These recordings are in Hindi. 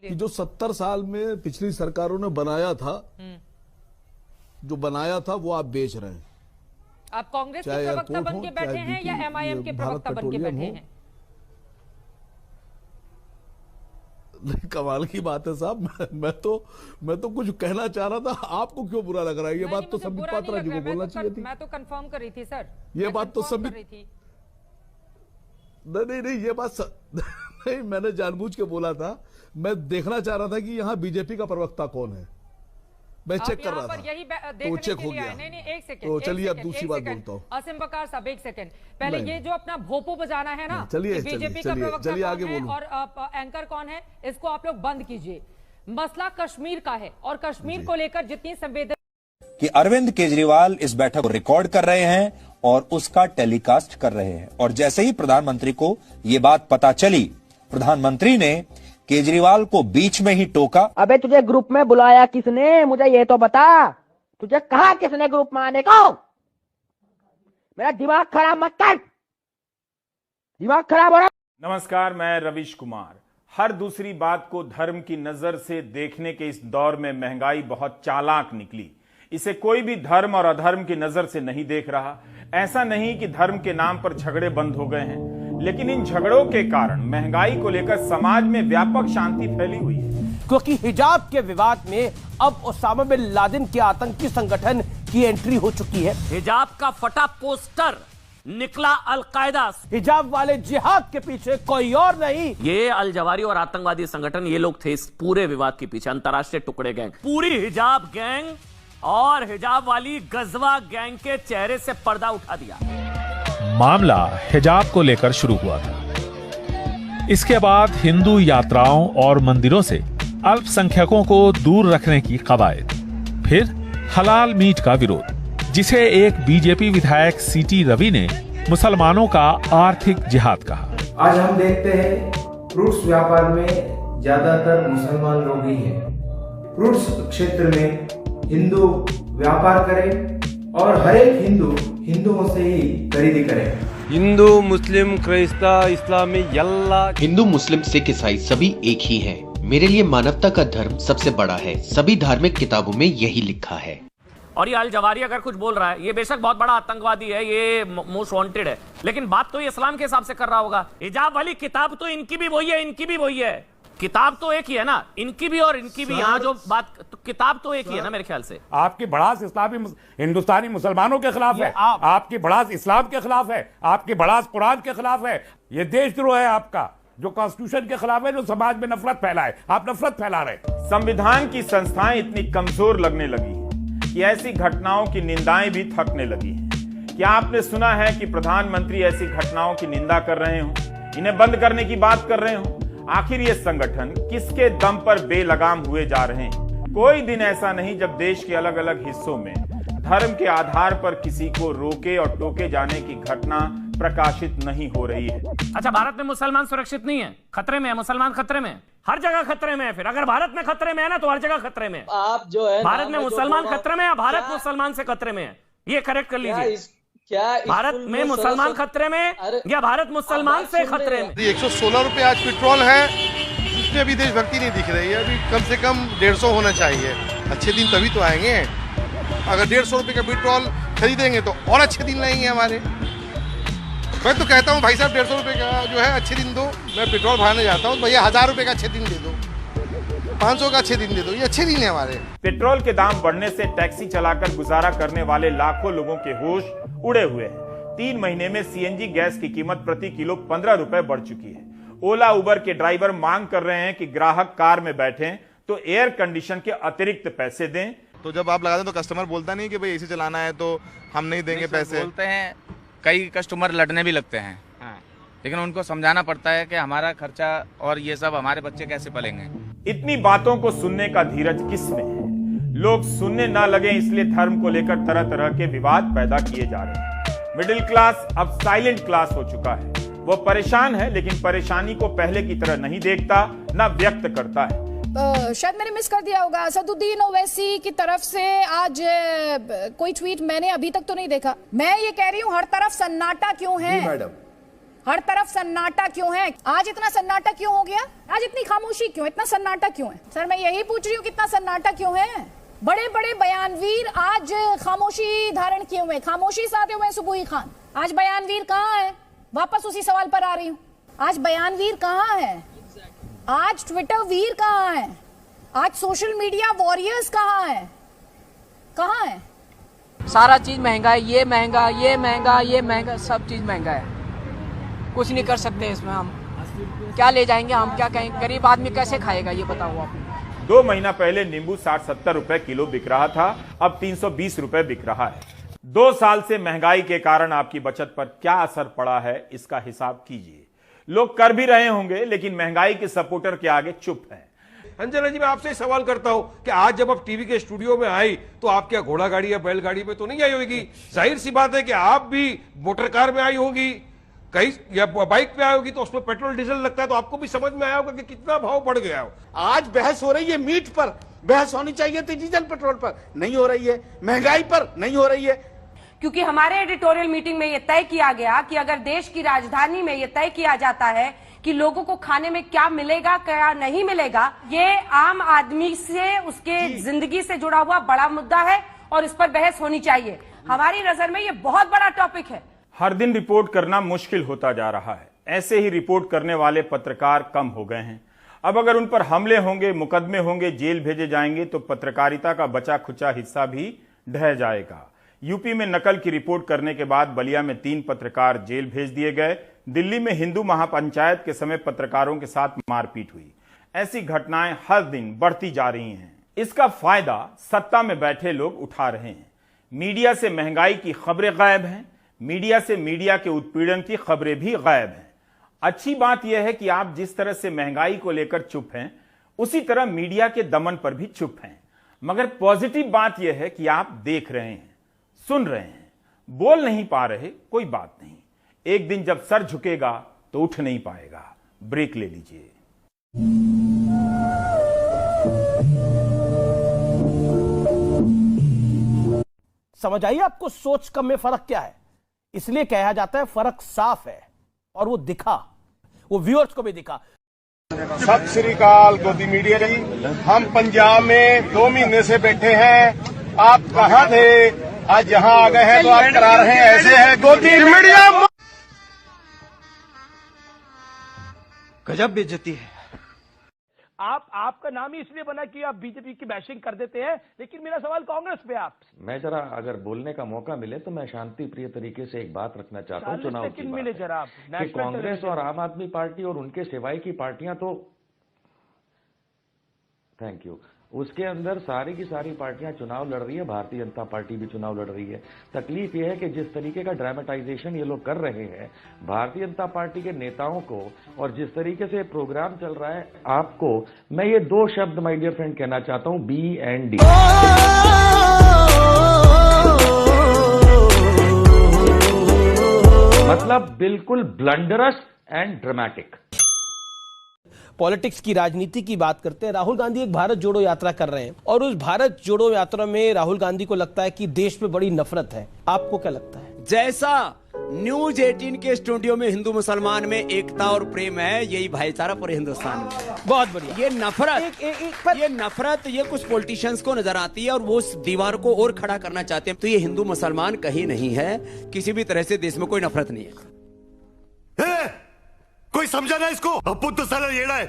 कि जो 70 साल में पिछली सरकारों ने बनाया था, जो बनाया था वो आप बेच रहे हैं। आप कांग्रेस के प्रवक्ता बन के बैठे हैं या एमआईएम के प्रवक्ता बन के बैठे हैं? कमाल की बात है साहब, मैं तो कुछ कहना चाह रहा था, आपको क्यों बुरा लग रहा है? ये बात तो संबित पात्रा जी को बोलना चाहिए थी। मैं तो कंफर्म कर रही थी सर, ये बात तो संबित नहीं, ये बात नहीं, मैंने जानबूझ के बोला था। मैं देखना चाह रहा था कि यहाँ बीजेपी का प्रवक्ता कौन है, मैं चेक कर रहा था, तो चेक हो गया। नहीं, एक सेकंड, तो चलिए अब दूसरी बात बोलता हूँ। असीम बकार साहब एक सेकंड, पहले ये जो अपना भोपो बजाना है ना, चलिए बीजेपी का प्रवक्ता कौन है और एंकर कौन है, इसको आप लोग बंद कीजिए। मसला कश्मीर का है और कश्मीर को लेकर जितनी संवेदन कि अरविंद केजरीवाल इस बैठक को रिकॉर्ड कर रहे हैं और उसका टेलीकास्ट कर रहे हैं, और जैसे ही प्रधानमंत्री को ये बात पता चली, प्रधानमंत्री ने केजरीवाल को बीच में ही टोका। अबे तुझे ग्रुप में बुलाया किसने, मुझे ये तो बता, तुझे कहा किसने ग्रुप में आने को? मेरा दिमाग खराब मत कर, दिमाग खराब हो रहा। नमस्कार, मैं रविश कुमार। हर दूसरी बात को धर्म की नजर से देखने के इस दौर में महंगाई बहुत चालाक निकली। इसे कोई भी धर्म और अधर्म की नजर से नहीं देख रहा। ऐसा नहीं कि धर्म के नाम पर झगड़े बंद हो गए हैं, लेकिन इन झगड़ों के कारण महंगाई को लेकर समाज में व्यापक शांति फैली हुई है। क्योंकि हिजाब के विवाद में अब ओसामा बिन लादेन के आतंकी संगठन की एंट्री हो चुकी है। हिजाब का फटा पोस्टर निकला अलकायदा। हिजाब वाले जिहाद के पीछे कोई और नहीं, ये अल जवारी और आतंकवादी संगठन, ये लोग थे इस पूरे विवाद के पीछे। अंतरराष्ट्रीय टुकड़े गैंग, पूरी हिजाब गैंग और हिजाब वाली गजवा गैंग के चेहरे से पर्दा उठा दिया। मामला हिजाब को लेकर शुरू हुआ था। इसके बाद हिंदू यात्राओं और मंदिरों से अल्पसंख्यकों को दूर रखने की कवायद, फिर हलाल मीट का विरोध, जिसे एक बीजेपी विधायक सीटी रवि ने मुसलमानों का आर्थिक जिहाद कहा। आज हम देखते हैं फ्रूट्स व्यापार में ज्यादातर मुसलमान लोग ही हैं। फ्रूट्स क्षेत्र में हिंदू व्यापार करें और हर एक हिंदू हिंदुओं से ही खरीदी करें। हिंदू मुस्लिम क्राइस्ता इस्लामी यल्ला, हिंदू मुस्लिम सिख ईसाई सभी एक ही हैं। मेरे लिए मानवता का धर्म सबसे बड़ा है। सभी धार्मिक किताबों में यही लिखा है। और ये अल जवारी अगर कुछ बोल रहा है, ये बेशक बहुत बड़ा आतंकवादी है, ये मोस्ट वांटेड है, लेकिन बात तो ये इस्लाम के हिसाब से कर रहा होगा। हिजाब वाली किताब तो इनकी भी वही है, इनकी भी वही है। किताब तो एक ही है ना, इनकी भी और इनकी भी। यहाँ जो बात, तो किताब तो एक ही है ना मेरे ख्याल से। आपकी भड़ास इस्लामी हिंदुस्तानी मुसलमानों के खिलाफ है, आपकी भड़ास इस्लाम के खिलाफ है, आपकी भड़ास कुरान के खिलाफ है। ये देशद्रोह है आपका, जो कॉन्स्टिट्यूशन के खिलाफ है, जो समाज में नफरत फैलाए। आप नफरत फैला रहे। संविधान की संस्थाएं इतनी कमजोर लगने लगी हैं कि ऐसी घटनाओं की निंदाएं भी थकने लगी हैं। क्या आपने सुना है कि प्रधानमंत्री ऐसी घटनाओं की निंदा कर रहे हो, इन्हें बंद करने की बात कर रहे हो? आखिर ये संगठन किसके दम पर बेलगाम हुए जा रहे हैं? कोई दिन ऐसा नहीं जब देश के अलग अलग हिस्सों में धर्म के आधार पर किसी को रोके और टोके जाने की घटना प्रकाशित नहीं हो रही है। अच्छा, भारत में मुसलमान सुरक्षित नहीं है, खतरे में है मुसलमान, खतरे में, हर जगह खतरे में है। फिर अगर भारत में खतरे में है ना, तो हर जगह खतरे में। आप जो है भारत में मुसलमान खतरे में है, भारत मुसलमान से खतरे में है, ये करेक्ट कर लीजिए। क्या भारत में मुसलमान खतरे में या भारत मुसलमान से खतरे में? 116 रुपए आज पेट्रोल है, इसमें अभी देशभक्ति नहीं दिख रही है। अभी कम से कम 150 होना चाहिए। अच्छे दिन तभी तो आएंगे। अगर 150 रुपए का पेट्रोल खरीदेंगे तो और अच्छे दिन लगेंगे हमारे। मैं तो कहता हूँ भाई साहब, 150 रुपए का जो है अच्छे दिन दो। मैं पेट्रोल भराने जाता हूँ, भैया 1000 रुपए का अच्छे दिन दे दो, 500 का अच्छे दिन दे दो, ये अच्छे दिन है हमारे। पेट्रोल के दाम बढ़ने से टैक्सी चलाकर गुजारा करने वाले लाखों लोगों के होश उड़े हुए हैं। 3 महीने में सीएनजी गैस की कीमत प्रति किलो 15 रुपए बढ़ चुकी है। ओला उबर के ड्राइवर मांग कर रहे हैं कि ग्राहक कार में बैठें तो एयर कंडीशन के अतिरिक्त पैसे दें। तो जब आप लगा दें तो कस्टमर बोलता नहीं कि भाई एसी चलाना है तो हम नहीं देंगे पैसे। बोलते हैं, कई कस्टमर लड़ने भी लगते हैं, लेकिन उनको समझाना पड़ता है कि हमारा खर्चा और ये सब, हमारे बच्चे कैसे पलेंगे। इतनी बातों को सुनने का धीरज किस में है? लोग सुनने ना लगे, इसलिए धर्म को लेकर तरह तरह के विवाद पैदा किए जा रहे हैं। मिडिल क्लास अब साइलेंट क्लास हो चुका है। वो परेशान है, लेकिन परेशानी को पहले की तरह नहीं देखता, ना व्यक्त करता है। शायद मैंने मिस कर दिया होगा, असदुद्दीन ओवैसी की तरफ से आज कोई ट्वीट मैंने अभी तक तो नहीं देखा। मैं ये कह रही हूँ, हर तरफ सन्नाटा क्यों है? मैडम, हर तरफ सन्नाटा क्यों है? आज इतना सन्नाटा क्यों हो गया? आज इतनी खामोशी क्यों? इतना सन्नाटा क्यों है? सर मैं यही पूछ रही हूँ, कितना सन्नाटा क्यों है? बड़े बड़े बयानवीर आज खामोशी धारण किए हुए, खामोशी साधे हुए सुबुही खान। आज बयानवीर कहाँ है? वापस उसी सवाल पर आ रही हूँ, आज बयानवीर कहाँ है? आज ट्विटर वीर कहाँ है? आज सोशल मीडिया वॉरियर्स कहाँ है? कहाँ है? सारा चीज महंगा है, ये महंगा, ये महंगा, ये महंगा, सब चीज महंगा है। कुछ नहीं कर सकते इसमें। हम क्या ले जाएंगे, हम क्या कहेंगे? गरीब आदमी कैसे खाएगा ये बताओ आप। 2 महीना पहले नींबू 60-70 रुपए किलो बिक रहा था, अब 320 रुपए बिक रहा है। 2 साल से महंगाई के कारण आपकी बचत पर क्या असर पड़ा है, इसका हिसाब कीजिए। लोग कर भी रहे होंगे, लेकिन महंगाई के सपोर्टर के आगे चुप हैं। अंजना जी, मैं आपसे सवाल करता हूं कि आज जब आप टीवी के स्टूडियो में आई तो आप क्या घोड़ा गाड़ी या बैलगाड़ी में तो नहीं आई होगी? जाहिर सी बात है कि आप भी मोटर कार में आई होगी, कहीं या बाइक पे आई होगी, तो उसमें पेट्रोल डीजल लगता है, तो आपको भी समझ में आया होगा कि कितना भाव बढ़ गया हो। आज बहस हो रही है मीट पर, बहस होनी चाहिए थी डीजल पेट्रोल पर, नहीं हो रही है। महंगाई पर नहीं हो रही है, क्योंकि हमारे एडिटोरियल मीटिंग में यह तय किया गया कि अगर देश की राजधानी में यह तय किया जाता है कि लोगों को खाने में क्या मिलेगा क्या नहीं मिलेगा, ये आम आदमी से उसके जिंदगी से जुड़ा हुआ बड़ा मुद्दा है और इस पर बहस होनी चाहिए। हमारी नजर में ये बहुत बड़ा टॉपिक है। हर दिन रिपोर्ट करना मुश्किल होता जा रहा है। ऐसे ही रिपोर्ट करने वाले पत्रकार कम हो गए हैं। अब अगर उन पर हमले होंगे, मुकदमे होंगे, जेल भेजे जाएंगे तो पत्रकारिता का बचा खुचा हिस्सा भी ढह जाएगा। यूपी में नकल की रिपोर्ट करने के बाद बलिया में 3 पत्रकार जेल भेज दिए गए। दिल्ली में हिंदू महापंचायत के समय पत्रकारों के साथ मारपीट हुई। ऐसी घटनाएं हर दिन बढ़ती जा रही हैं। इसका फायदा सत्ता में बैठे लोग उठा रहे हैं। मीडिया से महंगाई की खबरें गायब हैं, मीडिया से मीडिया के उत्पीड़न की खबरें भी गायब हैं। अच्छी बात यह है कि आप जिस तरह से महंगाई को लेकर चुप हैं, उसी तरह मीडिया के दमन पर भी चुप हैं। मगर पॉजिटिव बात यह है कि आप देख रहे हैं, सुन रहे हैं, बोल नहीं पा रहे, कोई बात नहीं। एक दिन जब सर झुकेगा तो उठ नहीं पाएगा। ब्रेक ले लीजिए। समझ आइए आपको सोच कम में फर्क क्या है? इसलिए कहा जाता है फर्क साफ है, और वो दिखा, वो व्यूअर्स को भी दिखा। सत श्री अकाल गोदी मीडिया जी, हम पंजाब में 2 महीने से बैठे हैं। आप कहां थे? आज यहां आ गए हैं तो आप करा रहे हैं ऐसे है गोदी मीडिया। गजब बेइज्जती है। आपका नाम ही इसलिए बना कि आप बीजेपी की बैशिंग कर देते हैं, लेकिन मेरा सवाल कांग्रेस पे आप। मैं जरा अगर बोलने का मौका मिले तो मैं शांति प्रिय तरीके से एक बात रखना चाहता हूँ। चुनाव की मिले जरा कि कांग्रेस और आम आदमी पार्टी और उनके सिवाय की पार्टियां तो, थैंक यू, उसके अंदर सारी की सारी पार्टियां चुनाव लड़ रही है। भारतीय जनता पार्टी भी चुनाव लड़ रही है। तकलीफ यह है कि जिस तरीके का ड्रामेटाइजेशन ये लोग कर रहे हैं भारतीय जनता पार्टी के नेताओं को, और जिस तरीके से प्रोग्राम चल रहा है, आपको मैं ये 2 शब्द माय डियर फ्रेंड कहना चाहता हूं, BND। मतलब बिल्कुल ब्लंडरस एंड ड्रामेटिक। पॉलिटिक्स की, राजनीति की बात करते हैं। राहुल गांधी एक भारत जोड़ो यात्रा कर रहे हैं, और उस भारत जोड़ो यात्रा में राहुल गांधी को लगता है कि देश पे बड़ी नफरत है। आपको क्या लगता है? जैसा न्यूज 18 के स्टूडियो में हिंदू मुसलमान में एकता और प्रेम है, यही भाईचारा पूरे हिंदुस्तान में। बहुत बढ़िया। ये नफरत ये कुछ पॉलिटिशियंस को नजर आती है और वो उस दीवार को और खड़ा करना चाहते हैं। तो ये हिंदू मुसलमान कहीं नहीं है, किसी भी तरह से देश में कोई नफरत नहीं है। कोई समझा ना इसको? अपुन तो साला येड़ा है,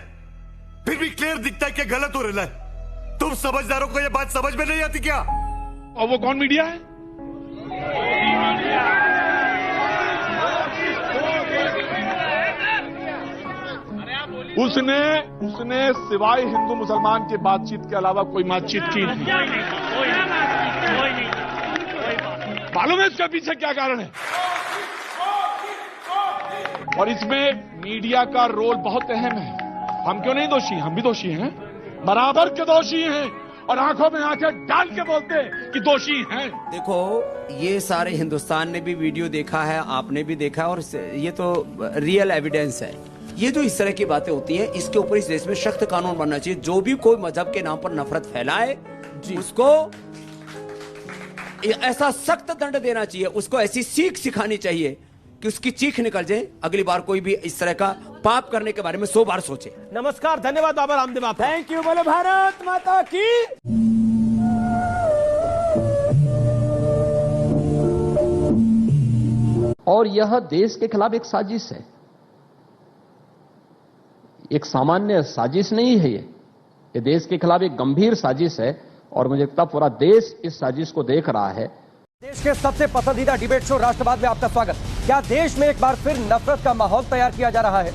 फिर भी क्लियर दिखता है कि गलत हो रहा है। तुम समझदारों को ये बात समझ में नहीं आती क्या? और वो कौन मीडिया है? उसने सिवाय हिंदू मुसलमान के बातचीत के अलावा कोई बातचीत की नहीं। मालूम है इसके पीछे क्या कारण है? और इसमें मीडिया का रोल बहुत अहम है। हम क्यों नहीं दोषी? हम भी दोषी हैं, बराबर के दोषी हैं, और आंखों में आंखें डाल के बोलते हैं कि दोषी हैं। देखो, ये सारे हिंदुस्तान ने भी वीडियो देखा है, आपने भी देखा है, और ये तो रियल एविडेंस है। ये जो इस तरह की बातें होती हैं, इसके ऊपर इस देश में सख्त कानून बनना चाहिए। जो भी कोई मजहब के नाम पर नफरत फैलाए उसको ऐसा सख्त दंड देना चाहिए, उसको ऐसी सीख सिखानी चाहिए कि उसकी चीख निकल जाए, अगली बार कोई भी इस तरह का पाप करने के बारे में 100 बार सोचे। नमस्कार, धन्यवाद बाबा रामदेव आप। Thank you. बोले भारत माता की। और यह देश के खिलाफ एक साजिश है, एक सामान्य साजिश नहीं है। ये देश के खिलाफ एक गंभीर साजिश है और मुझे लगता पूरा देश इस साजिश को देख रहा है। देश के सबसे पसंदीदा डिबेट शो राष्ट्रवाद में आपका स्वागत। क्या देश में एक बार फिर नफरत का माहौल तैयार किया जा रहा है?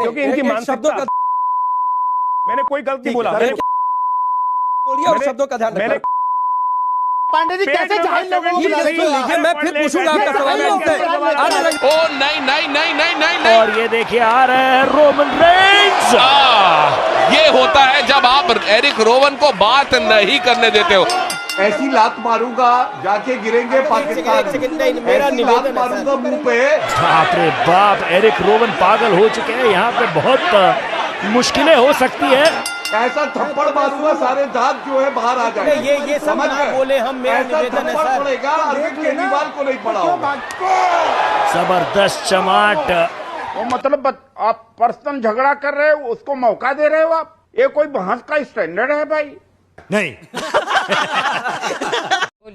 क्योंकि इनकी मानसिकता, मैंने कोई गलती बोला, बोलिए और शब्दों का ध्यान रखिए। पांडे जी कैसे जाहिल लोगों को लीजिए, मैं फिर पूछूंगा आपका सवाल। ओ नहीं नहीं नहीं नहीं नहीं नहीं। और ये देखिए आ रहे हैं रोमन रेंज। ये होता है जब आप एरिक रोवन को बात नहीं करने देते हो। ऐसी लात मारूंगा जाके गिरेंगे पाकिस्तान। मेरा निवेदन मारूंगा मुंह पे। बाप रे बाप, एरिक रोवन पागल हो चुके हैं। यहाँ पे बहुत मुश्किलें हो सकती है। ऐसा थप्पड़ मारूंगा सारे दांत जो है बाहर आ जाएंगे। ये सब ना बोले हम, मेरा निवेदन है सर। पड़ेगा, अरविंद केजरीवाल को नहीं पड़ा होगा। जबरदस्त चमाट। वो मतलब आप पर्सनल झगड़ा कर रहे हो, उसको मौका दे रहे हो आप। ये कोई बहस का स्टैंडर्ड है भाई? नहीं।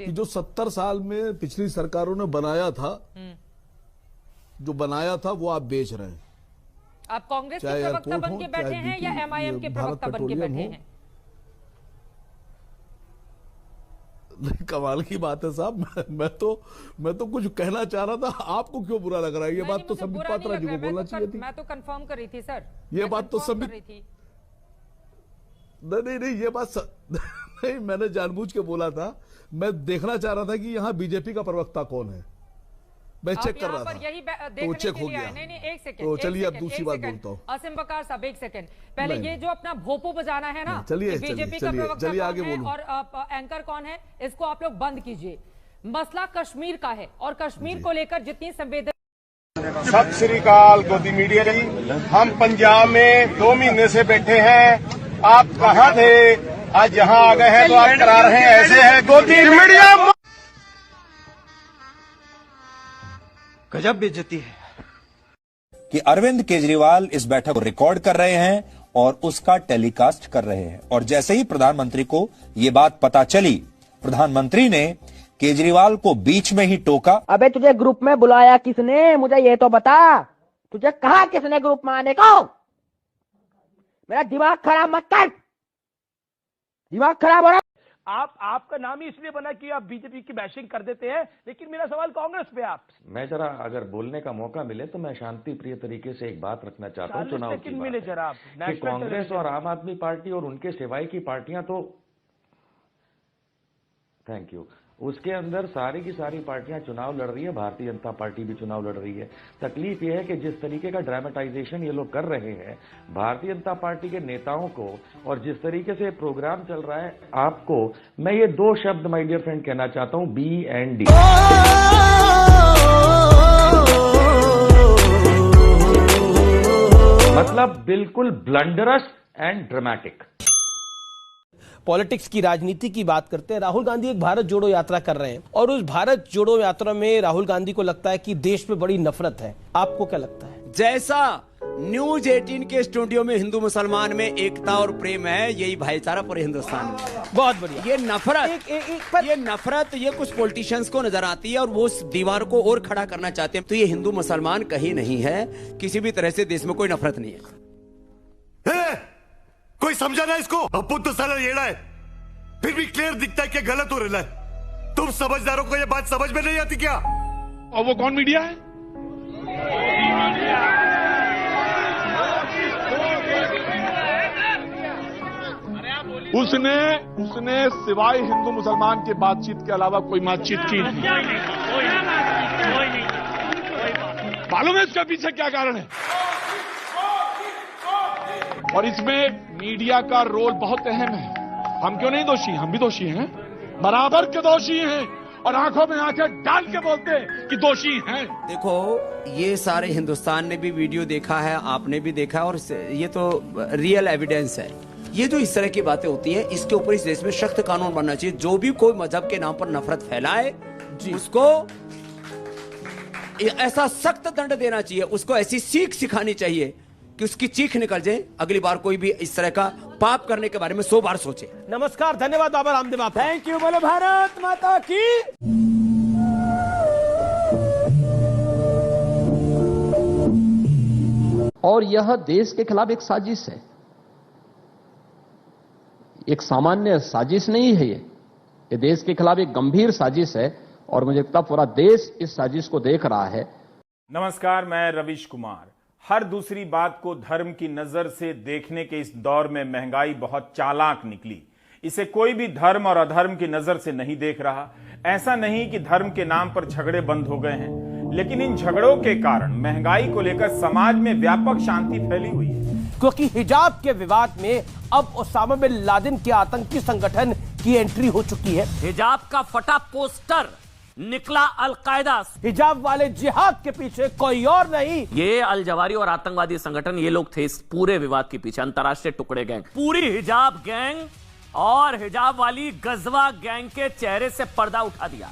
जो 70 साल में पिछली सरकारों ने बनाया था, जो बनाया था वो आप बेच रहे हैं। आप कांग्रेस के प्रवक्ता बन के बैठे हैं या एमआईएम के प्रवक्ता बन के बैठे हैं? कमाल की बात है साहब। मैं तो कुछ कहना चाह रहा था, आपको क्यों बुरा लग रहा है? ये बात तो संबित पात्रा जी को बोलना चाहिए थी। मैं तो कंफर्म कर रही थी सर। ये बात तो संबित नहीं, ये बात नहीं, मैंने जानबूझ के बोला था। मैं देखना चाह रहा था कि यहाँ बीजेपी का प्रवक्ता कौन है। मैं चेक कर रहा था, तो चेक हो गया। नहीं, एक सेकंड। तो चलिए अब दूसरी बात बोलता हूँ। असीम बकार साहब एक सेकंड, पहले ये जो अपना भोपो बजाना है ना, चलिए बीजेपी का प्रवक्ता कौन है और एंकर कौन है, इसको आप लोग बंद कीजिए। मसला कश्मीर का है और कश्मीर को लेकर जितनी संवेदना। सत श्री अकाल गोदी मीडिया जी, हम पंजाब में 2 महीने से बैठे हैं। आप कहाँ थे? आज यहाँ आ गए हैं तो आप करा रहे हैं ऐसे है गोदी मीडिया। गजब बेइज्जती है कि अरविंद केजरीवाल इस बैठक को रिकॉर्ड कर रहे हैं और उसका टेलीकास्ट कर रहे हैं। और जैसे ही प्रधानमंत्री को ये बात पता चली, प्रधानमंत्री ने केजरीवाल को बीच में ही टोका। अबे तुझे ग्रुप में बुलाया किसने, मुझे ये तो बता। तुझे कहा किसने ग्रुप में आने को? मेरा दिमाग खराब मत कर, दिमाग खराब हो रहा। आपका नाम ही इसलिए बना कि आप बीजेपी की बैशिंग कर देते हैं, लेकिन मेरा सवाल कांग्रेस पे आप। मैं जरा अगर बोलने का मौका मिले तो मैं शांति प्रिय तरीके से एक बात रखना चाहता हूँ। चुनाव की मिले जरा कि कांग्रेस और आम आदमी पार्टी और उनके सिवाय की पार्टियां तो, थैंक यू, उसके अंदर सारी की सारी पार्टियां चुनाव लड़ रही है। भारतीय जनता पार्टी भी चुनाव लड़ रही है। तकलीफ यह है कि जिस तरीके का ड्रामेटाइजेशन ये लोग कर रहे हैं भारतीय जनता पार्टी के नेताओं को, और जिस तरीके से प्रोग्राम चल रहा है, आपको मैं ये 2 शब्द माय डियर फ्रेंड कहना चाहता हूं, BND। मतलब बिल्कुल ब्लंडरस एंड ड्रामेटिक। पॉलिटिक्स की, राजनीति की बात करते हैं। राहुल गांधी एक भारत जोड़ो यात्रा कर रहे हैं और उस भारत जोड़ो यात्रा में राहुल गांधी को लगता है कि देश में बड़ी नफरत है। आपको क्या लगता है? जैसा न्यूज 18 के स्टूडियो में हिंदू मुसलमान में एकता और प्रेम है, यही भाईचारा पूरे हिंदुस्तान में। बहुत बढ़िया। ये नफरत ये नफरत ये कुछ पॉलिटिशियंस को नजर आती है और वो उस दीवार को और खड़ा करना चाहते हैं। तो ये हिंदू मुसलमान कहीं नहीं है, किसी भी तरह से देश में कोई नफरत नहीं है। कोई समझा ना इसको? अपुत तो साला येड़ा है, फिर भी क्लियर दिखता है कि गलत हो रहा है। तुम समझदारों को ये बात समझ में नहीं आती क्या? और वो कौन मीडिया है? उसने सिवाय हिंदू मुसलमान की बातचीत के अलावा कोई बातचीत की नहीं। मालूम है इसका पीछे क्या कारण है? और इसमें मीडिया का रोल बहुत अहम है। हम क्यों नहीं दोषी? हम भी दोषी हैं, बराबर के दोषी हैं, और आंखों में आंखें डाल के बोलते हैं कि दोषी हैं। देखो, ये सारे हिंदुस्तान ने भी वीडियो देखा है, आपने भी देखा, और ये तो रियल एविडेंस है। ये जो इस तरह की बातें होती हैं, इसके ऊपर इस देश में सख्त कानून बनना चाहिए। जो भी कोई मजहब के नाम पर नफरत फैलाए उसको ऐसा सख्त दंड देना चाहिए, उसको ऐसी सीख सिखानी चाहिए कि उसकी चीख निकल जाए, अगली बार कोई भी इस तरह का पाप करने के बारे में 100 बार सोचे। नमस्कार, धन्यवाद बाबा रामदेव आप। Thank you. बोलो भारत माता की। और यह देश के खिलाफ एक साजिश है, एक सामान्य साजिश नहीं है। ये देश के खिलाफ एक गंभीर साजिश है और मुझे लगता है पूरा देश इस साजिश को देख रहा है। नमस्कार, मैं रविश कुमार। हर दूसरी बात को धर्म की नजर से देखने के इस दौर में महंगाई बहुत चालाक निकली। इसे कोई भी धर्म और अधर्म की नजर से नहीं देख रहा। ऐसा नहीं कि धर्म के नाम पर झगड़े बंद हो गए हैं, लेकिन इन झगड़ों के कारण महंगाई को लेकर समाज में व्यापक शांति फैली हुई है। क्योंकि हिजाब के विवाद में अब ओसामा बिन लादेन के आतंकी संगठन की एंट्री हो चुकी है। हिजाब का फटा पोस्टर निकला अलकायदा। हिजाब वाले जिहाद के पीछे कोई और नहीं, ये अल जवारी और आतंकवादी संगठन, ये लोग थे इस पूरे विवाद के पीछे। अंतर्राष्ट्रीय टुकड़े गैंग, पूरी हिजाब गैंग और हिजाब वाली गजवा गैंग के चेहरे से पर्दा उठा दिया।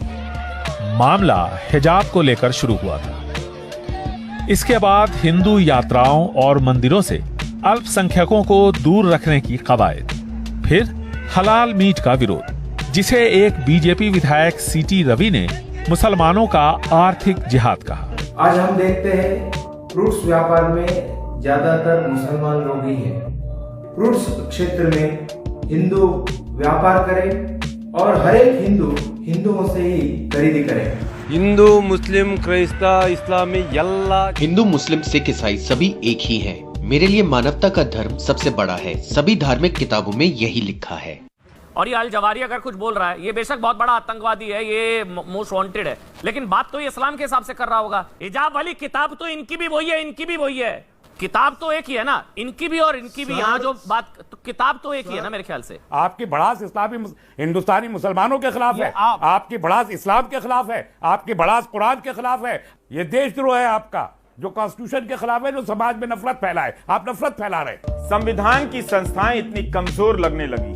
मामला हिजाब को लेकर शुरू हुआ था। इसके बाद हिंदू यात्राओं और मंदिरों से अल्पसंख्यकों को दूर रखने की कवायद, फिर हलाल मीट का विरोध, जिसे एक बीजेपी विधायक सीटी रवि ने मुसलमानों का आर्थिक जिहाद कहा। आज हम देखते हैं फ्रूट्स व्यापार में ज्यादातर मुसलमान लोग ही हैं। फ्रूट्स क्षेत्र में हिंदू व्यापार करें और हर एक हिंदू हिंदुओं से ही खरीदी करें। हिंदू मुस्लिम क्राइस्ता इस्लामी यल्ला, हिंदू मुस्लिम सिख ईसाई सभी एक ही हैं। मेरे लिए मानवता का धर्म सबसे बड़ा है। सभी धार्मिक किताबों में यही लिखा है। और ये अल जवारी अगर कुछ बोल रहा है, ये बेशक बहुत बड़ा आतंकवादी है, ये मोस्ट वांटेड है, लेकिन बात तो ये इस्लाम के हिसाब से कर रहा होगा। हिजाब वाली किताब तो इनकी भी वही है, इनकी भी वही है। किताब तो एक ही है ना, इनकी भी और इनकी भी। यहाँ जो बात, तो किताब तो एक ही है ना मेरे ख्याल से। आपकी भड़ास इस्लामी हिंदुस्तानी मुसलमानों के खिलाफ है, आपकी भड़ास इस्लाम के खिलाफ है, आपकी भड़ास कुरान के खिलाफ है। ये देशद्रोह है आपका, जो कॉन्स्टिट्यूशन के खिलाफ है, जो समाज में नफरत फैलाए। आप नफरत फैला रहे। संविधान की संस्थाएं इतनी कमजोर लगने लगी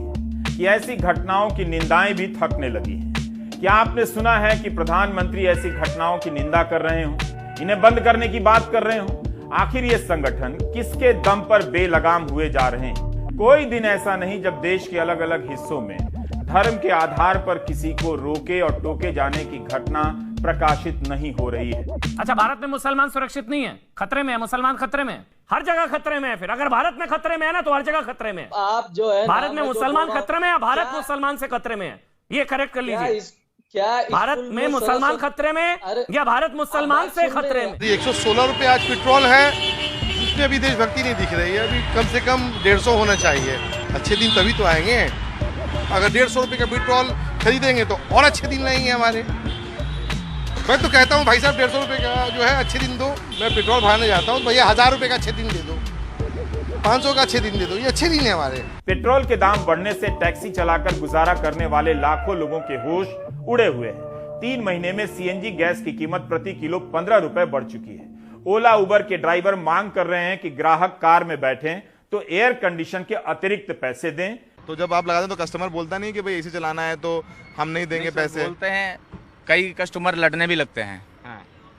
कि ऐसी घटनाओं की निंदाएं भी थकने लगी हैं। क्या आपने सुना है कि प्रधानमंत्री ऐसी घटनाओं की निंदा कर रहे हो, इन्हें बंद करने की बात कर रहे हो? आखिर ये संगठन किसके दम पर बेलगाम हुए जा रहे हैं? कोई दिन ऐसा नहीं जब देश के अलग अलग हिस्सों में धर्म के आधार पर किसी को रोके और टोके जाने की घटना प्रकाशित नहीं हो रही है। अच्छा, भारत में मुसलमान सुरक्षित नहीं है, खतरे में है। मुसलमान खतरे में है, हर जगह खतरे में है। फिर अगर भारत में खतरे में है ना, तो हर जगह खतरे में है। आप जो है भारत में मुसलमान खतरे में है, भारत मुसलमान से खतरे में है, ये करेक्ट कर लीजिए। क्या भारत में मुसलमान खतरे में या भारत मुसलमान से खतरे में? 116 रुपए आज पेट्रोल है, उसमें अभी देशभक्ति नहीं दिख रही है। अभी कम से कम 150 होना चाहिए। अच्छे दिन तभी तो आएंगे। अगर 150 रुपए का पेट्रोल खरीदेंगे तो और अच्छे दिन रहेंगे हमारे। मैं तो कहता हूँ भाई साहब, 150 रुपए का जो है अच्छे दिन दो। मैं पेट्रोल भराने जाता हूँ, भैया 1000 रुपए का अच्छे दिन दे दो, 500 का अच्छे दिन दे दो, ये अच्छे दिन है हमारे। पेट्रोल के दाम बढ़ने से टैक्सी चलाकर गुजारा करने वाले लाखों लोगों के होश उड़े हुए हैं। 3 महीने में सीएनजी गैस की कीमत प्रति किलो 15 रुपए बढ़ चुकी है। ओला उबर के ड्राइवर मांग कर रहे हैं कि ग्राहक कार में बैठें तो एयर कंडीशन के अतिरिक्त पैसे दें। तो जब आप लगा दें तो कस्टमर बोलता नहीं कि भाई एसी चलाना है तो हम नहीं देंगे पैसे। बोलते हैं, कई कस्टमर लड़ने भी लगते हैं,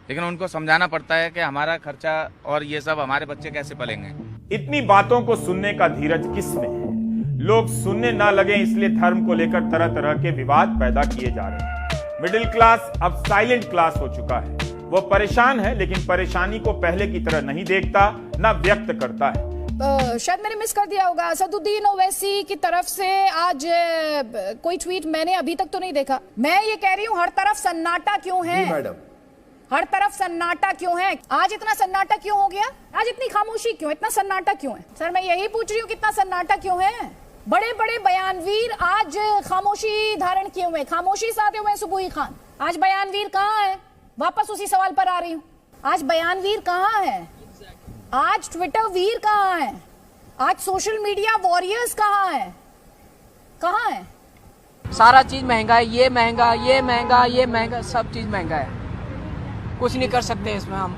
लेकिन उनको समझाना पड़ता है कि हमारा खर्चा और ये सब हमारे बच्चे कैसे पलेंगे। इतनी बातों को सुनने का धीरज किस में है? लोग सुनने ना लगे इसलिए धर्म को लेकर तरह तरह के विवाद पैदा किए जा रहे हैं। मिडिल क्लास अब साइलेंट क्लास हो चुका है। वो परेशान है, लेकिन परेशानी को पहले की तरह नहीं देखता, ना व्यक्त करता है। शायद मैंने मिस कर दिया होगा। असदुद्दीन ओवैसी की तरफ से आज कोई ट्वीट मैंने अभी तक तो नहीं देखा। मैं ये कह रही हूँ, हर तरफ सन्नाटा क्यों है मैडम? हर तरफ सन्नाटा क्यों है? आज इतना सन्नाटा क्यों हो गया? आज इतनी खामोशी क्यों? इतना सन्नाटा क्यों है? सर मैं यही पूछ रही हूँ, कितना सन्नाटा क्यों है? बड़े बड़े बयानवीर आज खामोशी धारण किए हुए, खामोशी साधे हुए। सुबुही खान, आज बयानवीर कहाँ है? वापस उसी सवाल पर आ रही हूँ, आज बयानवीर कहाँ है? आज ट्विटर वीर कहाँ है? आज सोशल मीडिया वॉरियर्स कहाँ है? कहाँ है? सारा चीज महंगा है, ये महंगा, ये महंगा, ये महंगा, सब चीज महंगा है। कुछ नहीं कर सकते इसमें। हम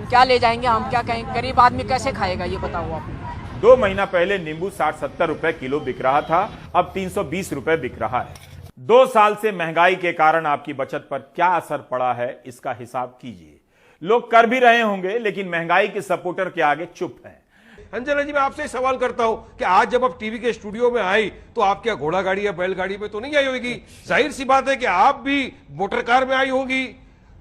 क्या ले जाएंगे? हम क्या कहेंगे? गरीब आदमी कैसे खाएगा, ये बताओ आप। 2 महीना पहले नींबू 60-70 रुपए किलो बिक रहा था, अब 320 रुपए बिक रहा है। 2 साल से महंगाई के कारण आपकी बचत पर क्या असर पड़ा है, इसका हिसाब कीजिए। लोग कर भी रहे होंगे, लेकिन महंगाई के सपोर्टर के आगे चुप हैं। अंजना जी, मैं आपसे सवाल करता हूं कि आज जब आप टीवी के स्टूडियो में आई तो आप क्या घोड़ा गाड़ी या बैलगाड़ी में तो नहीं आई होगी? जाहिर सी बात है कि आप भी मोटर कार में आई होगी,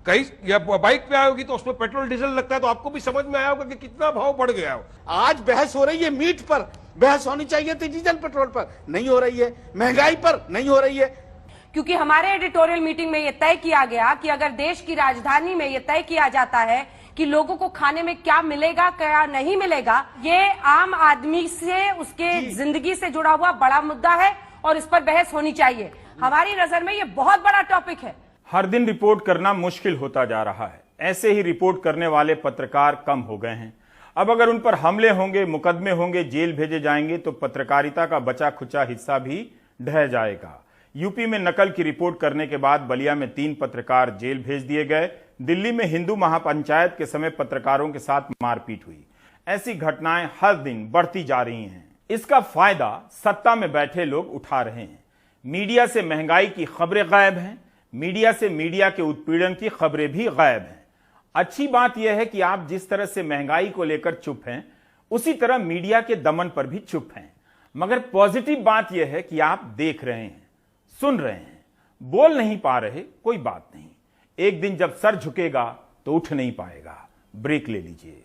कहीं या बाइक पे आई होगी, तो उसमें पेट्रोल डीजल लगता है, तो आपको भी समझ में आया होगा कि कितना भाव बढ़ गया हो। आज बहस हो रही है मीट पर, बहस होनी चाहिए थी डीजल पेट्रोल पर, नहीं हो रही है। महंगाई पर नहीं हो रही है, क्योंकि हमारे एडिटोरियल मीटिंग में यह तय किया गया कि अगर देश की राजधानी में यह तय किया जाता है कि लोगों को खाने में क्या मिलेगा क्या नहीं मिलेगा, ये आम आदमी से उसके जिंदगी से जुड़ा हुआ बड़ा मुद्दा है और इस पर बहस होनी चाहिए। हमारी नजर में ये बहुत बड़ा टॉपिक है। हर दिन रिपोर्ट करना मुश्किल होता जा रहा है। ऐसे ही रिपोर्ट करने वाले पत्रकार कम हो गए हैं। अब अगर उन पर हमले होंगे, मुकदमे होंगे, जेल भेजे जाएंगे तो पत्रकारिता का बचा खुचा हिस्सा भी ढह जाएगा। यूपी में नकल की रिपोर्ट करने के बाद बलिया में 3 पत्रकार जेल भेज दिए गए। दिल्ली में हिंदू महापंचायत के समय पत्रकारों के साथ मारपीट हुई। ऐसी घटनाएं हर दिन बढ़ती जा रही हैं। इसका फायदा सत्ता में बैठे लोग उठा रहे हैं। मीडिया से महंगाई की खबरें गायब हैं, मीडिया से मीडिया के उत्पीड़न की खबरें भी गायब हैं। अच्छी बात यह है कि आप जिस तरह से महंगाई को लेकर चुप हैं, उसी तरह मीडिया के दमन पर भी चुप हैं। मगर पॉजिटिव बात यह है कि आप देख रहे हैं, सुन रहे हैं, बोल नहीं पा रहे, कोई बात नहीं। एक दिन जब सर झुकेगा तो उठ नहीं पाएगा। ब्रेक ले लीजिए।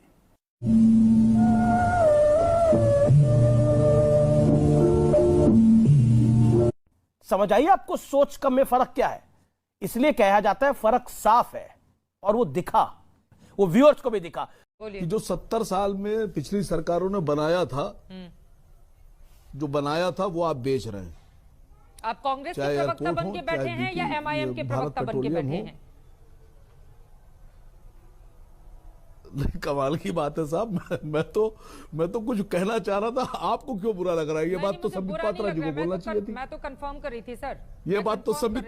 समझ आइए आपको सोच कम में फर्क क्या है। इसलिए कहा जाता है फर्क साफ है और वो दिखा, वो व्यूअर्स को भी दिखा। जो 70 साल में पिछली सरकारों ने बनाया था, जो बनाया था वो आप बेच रहे हैं। आप कांग्रेस के प्रवक्ता बन के बैठे हैं या एमआईएम के प्रवक्ता बन के बैठे हैं? कमाल की बात है साहब। मैं तो कुछ कहना चाह रहा था, आपको क्यों बुरा लग रहा है? ये बात तो संबित पात्रा जी को बोलना चाहिए थी। मैं तो कंफर्म कर रही थी सर, ये बात तो संबित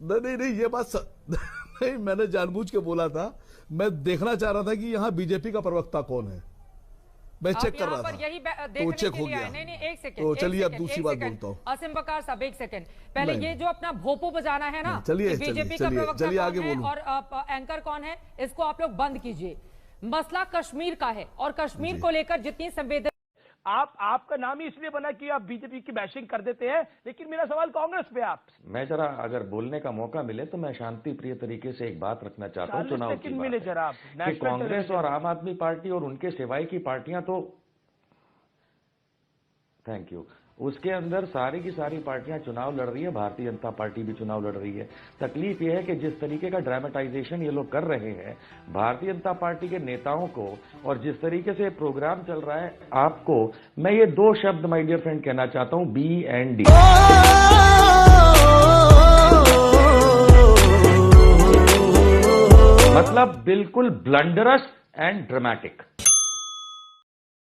नहीं, ये बात नहीं, मैंने जानबूझ के बोला था। मैं देखना चाह रहा था कि यहाँ बीजेपी का प्रवक्ता कौन है। मैं चेक कर रहा था, तो चेक हो गया। नहीं, एक सेकंड। तो चलिए अब दूसरी बात बोलता हूँ। असीम बकार साहब, एक सेकंड पहले ये जो अपना भोपो बजाना है ना, चलिए बीजेपी का प्रवक्ता आगे बोलूं और एंकर कौन है, इसको आप लोग बंद कीजिए। मसला कश्मीर का है और कश्मीर को लेकर जितनी संवेदना, आपका नाम ही इसलिए बना कि आप बीजेपी की बैशिंग कर देते हैं, लेकिन मेरा सवाल कांग्रेस पे आप। मैं जरा अगर बोलने का मौका मिले तो मैं शांति प्रिय तरीके से एक बात रखना चाहता हूँ। चुनाव की मिले जरा कि कांग्रेस और आम आदमी पार्टी और उनके सिवाय की पार्टियां तो, थैंक यू, उसके अंदर सारी की सारी पार्टियां चुनाव लड़ रही है। भारतीय जनता पार्टी भी चुनाव लड़ रही है। तकलीफ यह है कि जिस तरीके का ड्रामेटाइजेशन ये लोग कर रहे हैं भारतीय जनता पार्टी के नेताओं को, और जिस तरीके से प्रोग्राम चल रहा है, आपको मैं ये 2 शब्द माय डियर फ्रेंड कहना चाहता हूं, BND। मतलब बिल्कुल ब्लंडरस एंड ड्रामेटिक।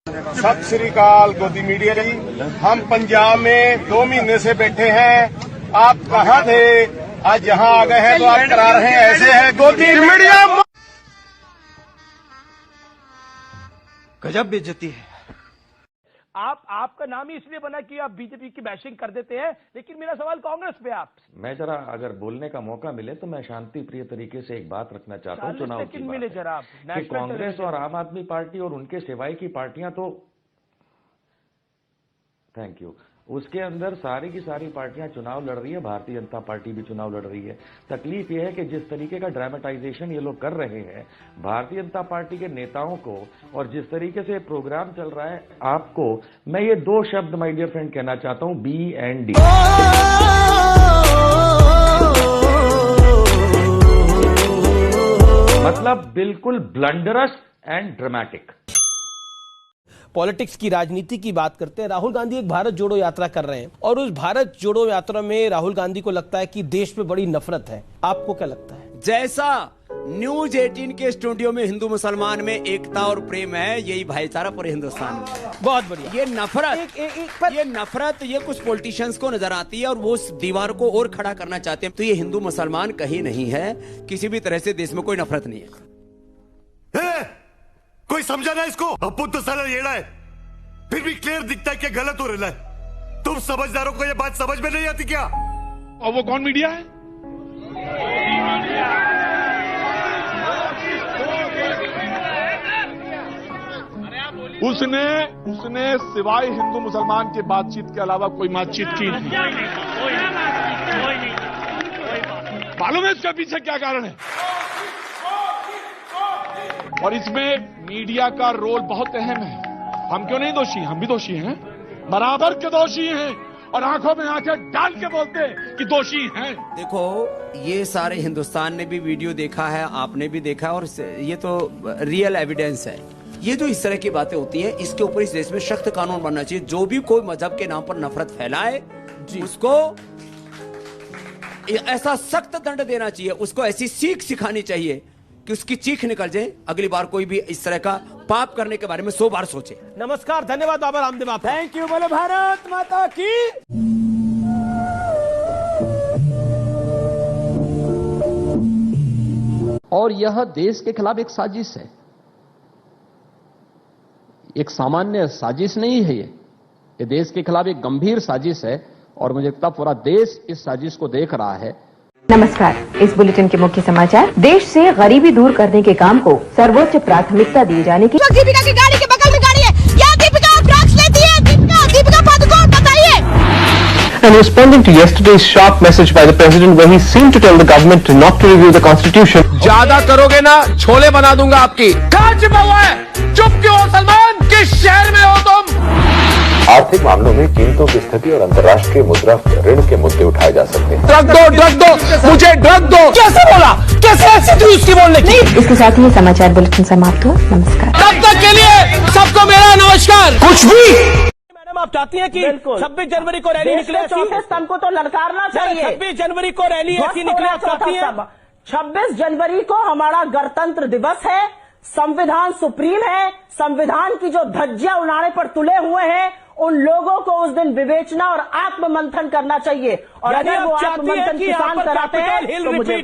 सत श्री अकाल गोदी मीडिया जी, हम पंजाब में 2 महीने से बैठे हैं। आप कहाँ थे? आज यहाँ आ गए हैं तो आप करा रहे हैं ऐसे है गोदी मीडिया। गजब बेइज्जती है। आपका नाम ही इसलिए बना कि आप बीजेपी की बैशिंग कर देते हैं, लेकिन मेरा सवाल कांग्रेस पे आप। मैं जरा अगर बोलने का मौका मिले तो मैं शांति प्रिय तरीके से एक बात रखना चाहता हूँ। चुनाव की मिले जरा कि कांग्रेस और आम आदमी पार्टी और उनके सिवाय की पार्टियां तो, थैंक यू, उसके अंदर सारी की सारी पार्टियां चुनाव लड़ रही है। भारतीय जनता पार्टी भी चुनाव लड़ रही है। तकलीफ यह है कि जिस तरीके का ड्रामेटाइजेशन ये लोग कर रहे हैं भारतीय जनता पार्टी के नेताओं को, और जिस तरीके से प्रोग्राम चल रहा है, आपको मैं ये 2 शब्द माय डियर फ्रेंड कहना चाहता हूं, BND। मतलब बिल्कुल ब्लंडरस एंड ड्रामेटिक। पॉलिटिक्स की राजनीति की बात करते हैं। राहुल गांधी एक भारत जोड़ो यात्रा कर रहे हैं और उस भारत जोड़ो यात्रा में राहुल गांधी को लगता है कि देश में बड़ी नफरत है। आपको क्या लगता है? जैसा न्यूज 18 के स्टूडियो में हिंदू मुसलमान में एकता और प्रेम है, यही भाईचारा पूरे हिंदुस्तान में। बहुत बढ़िया। ये नफरत ये कुछ पॉलिटिशियंस को नजर आती है और वो उस दीवार को और खड़ा करना चाहते हैं। तो ये हिंदू मुसलमान कहीं नहीं है, किसी भी तरह से देश में कोई नफरत नहीं है। कोई समझा ना इसको? अपुन तो साला येड़ा है, फिर भी क्लियर दिखता है कि गलत हो रहा है। तुम समझदारों को ये बात समझ में नहीं आती क्या? और वो कौन मीडिया है? उसने सिवाय हिंदू मुसलमान की बातचीत के अलावा कोई बातचीत की नहीं। मालूम है इसके पीछे क्या कारण है? और इसमें मीडिया का रोल बहुत अहम है। हम क्यों नहीं दोषी? हम भी दोषी हैं, बराबर के दोषी हैं, और आंखों में आंखें डाल के बोलते हैं कि दोषी हैं। देखो, ये सारे हिंदुस्तान ने भी वीडियो देखा है, आपने भी देखा है, और ये तो रियल एविडेंस है। ये जो इस तरह की बातें होती हैं, इसके ऊपर इस देश में सख्त कानून बनना चाहिए। जो भी कोई मजहब के नाम पर नफरत फैलाए उसको ऐसा सख्त दंड देना चाहिए, उसको ऐसी सीख सिखानी चाहिए कि उसकी चीख निकल जाए। अगली बार कोई भी इस तरह का पाप करने के बारे में 100 बार सोचे। नमस्कार, धन्यवाद बाबा रामदेव आप। Thank you. बोलो भारत माता की। और यह देश के खिलाफ एक साजिश है, एक सामान्य साजिश नहीं है। ये देश के खिलाफ एक गंभीर साजिश है, और मुझे लगता पूरा देश इस साजिश को देख रहा है। नमस्कार, इस बुलेटिन के मुख्य समाचार। देश से गरीबी दूर करने के काम को सर्वोच्च प्राथमिकता दिए जाने की। दीपिका की गाड़ी के बगल में गाड़ी है, क्या दीपिका ड्रग्स लेती है? दीपिका पादुकोण, बताइए। And responding to yesterday's sharp message by the president where he seemed to tell the government to not to review the constitution. ज्यादा करोगे ना छोले बना दूंगा आपकी। कहाँ छिपा हुआ है? चुप क्यों हो सलमान? किस शहर में हो तुम? आर्थिक मामलों में कीमतों की स्थिति और अंतर्राष्ट्रीय मुद्रा ऋण के मुद्दे उठाए जा सकते हैं। ड्रग दो, मुझे ड्रग दो। कैसे बोला? कैसे ऐसी थी उसकी बोलने की? इसके साथ ही ये समाचार बुलेटिन समाप्त हुआ। नमस्कार। तब तक के लिए सबको मेरा नमस्कार। कुछ भी मैडम, आप चाहती हैं कि 26 जनवरी को रैली निकले? चौथे स्तंभ को तो ललकारना चाहिए। 26 जनवरी को रैली ऐसी निकले, आप चाहती हैं? 26 जनवरी को हमारा गणतंत्र दिवस है, संविधान सुप्रीम है। संविधान की जो धज्जियां उड़ाने पर तुले हुए हैं, उन लोगों को उस दिन विवेचना और आत्ममंथन करना चाहिए। और अगर वो आत्ममंथन किसान कराते हैं तो मुझे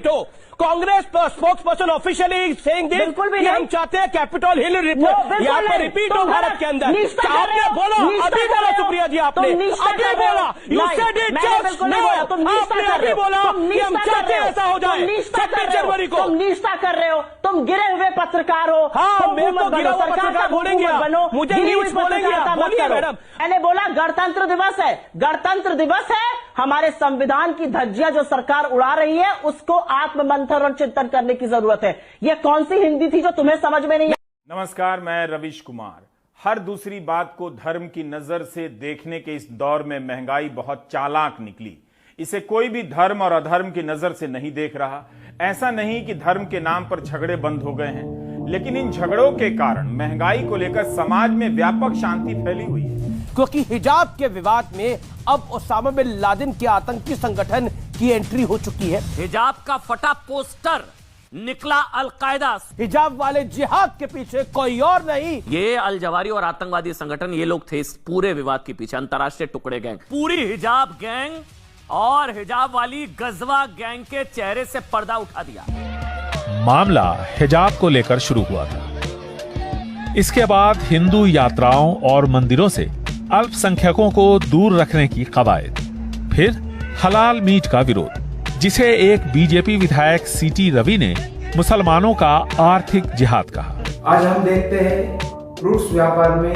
Congress spokes person officially saying this, बिल्कुल भी नहीं। हम चाहते हैं कैपिटल हिल यहाँ पर रिपीट हो भारत के अंदर। आपने बोला, अभी बोला सुप्रिया जी, आपने अभी बोला, you said it just now, आपने अभी बोला कि हम चाहते हैं ऐसा हो जाए 26 जनवरी को। तुम निष्ठा कर रहे हो, तुम गिरे हुए पत्रकार हो। हाँ, मैं तो गिरा हुआ पत्रकार बोलेंगे, मुझे न्यूज बोलेंगे, बोलिए मैडम। मैंने बोला गणतंत्र दिवस है, गणतंत्र दिवस है। हमारे संविधान की धज्जियां जो सरकार उड़ा रही है, उसको आत्ममंथन और चिंतन करने की जरूरत है। यह कौन सी हिंदी थी जो तुम्हें समझ में नहीं? नमस्कार, मैं रविश कुमार। हर दूसरी बात को धर्म की नजर से देखने के इस दौर में महंगाई बहुत चालाक निकली। इसे कोई भी धर्म और अधर्म की नजर से नहीं देख रहा। ऐसा नहीं कि धर्म के नाम पर झगड़े बंद हो गए हैं, लेकिन इन झगड़ों के कारण महंगाई को लेकर समाज में व्यापक शांति फैली हुई है। क्योंकि हिजाब के विवाद में अब ओसामा बिन लादेन के आतंकी संगठन की एंट्री हो चुकी है। हिजाब का फटा पोस्टर निकला अलकायदा। हिजाब वाले जिहाद के पीछे कोई और नहीं, ये अल जवारी और आतंकवादी संगठन, ये लोग थे इस पूरे विवाद के पीछे। अंतर्राष्ट्रीय टुकड़े गैंग, पूरी हिजाब गैंग और हिजाब वाली गजवा गैंग के चेहरे से पर्दा उठा दिया। मामला हिजाब को लेकर शुरू हुआ था। इसके बाद हिंदू यात्राओं और मंदिरों से अल्पसंख्यकों को दूर रखने की कवायद, फिर हलाल मीट का विरोध, जिसे एक बीजेपी विधायक सीटी रवि ने मुसलमानों का आर्थिक जिहाद कहा। आज हम देखते हैं फ्रूट्स व्यापार में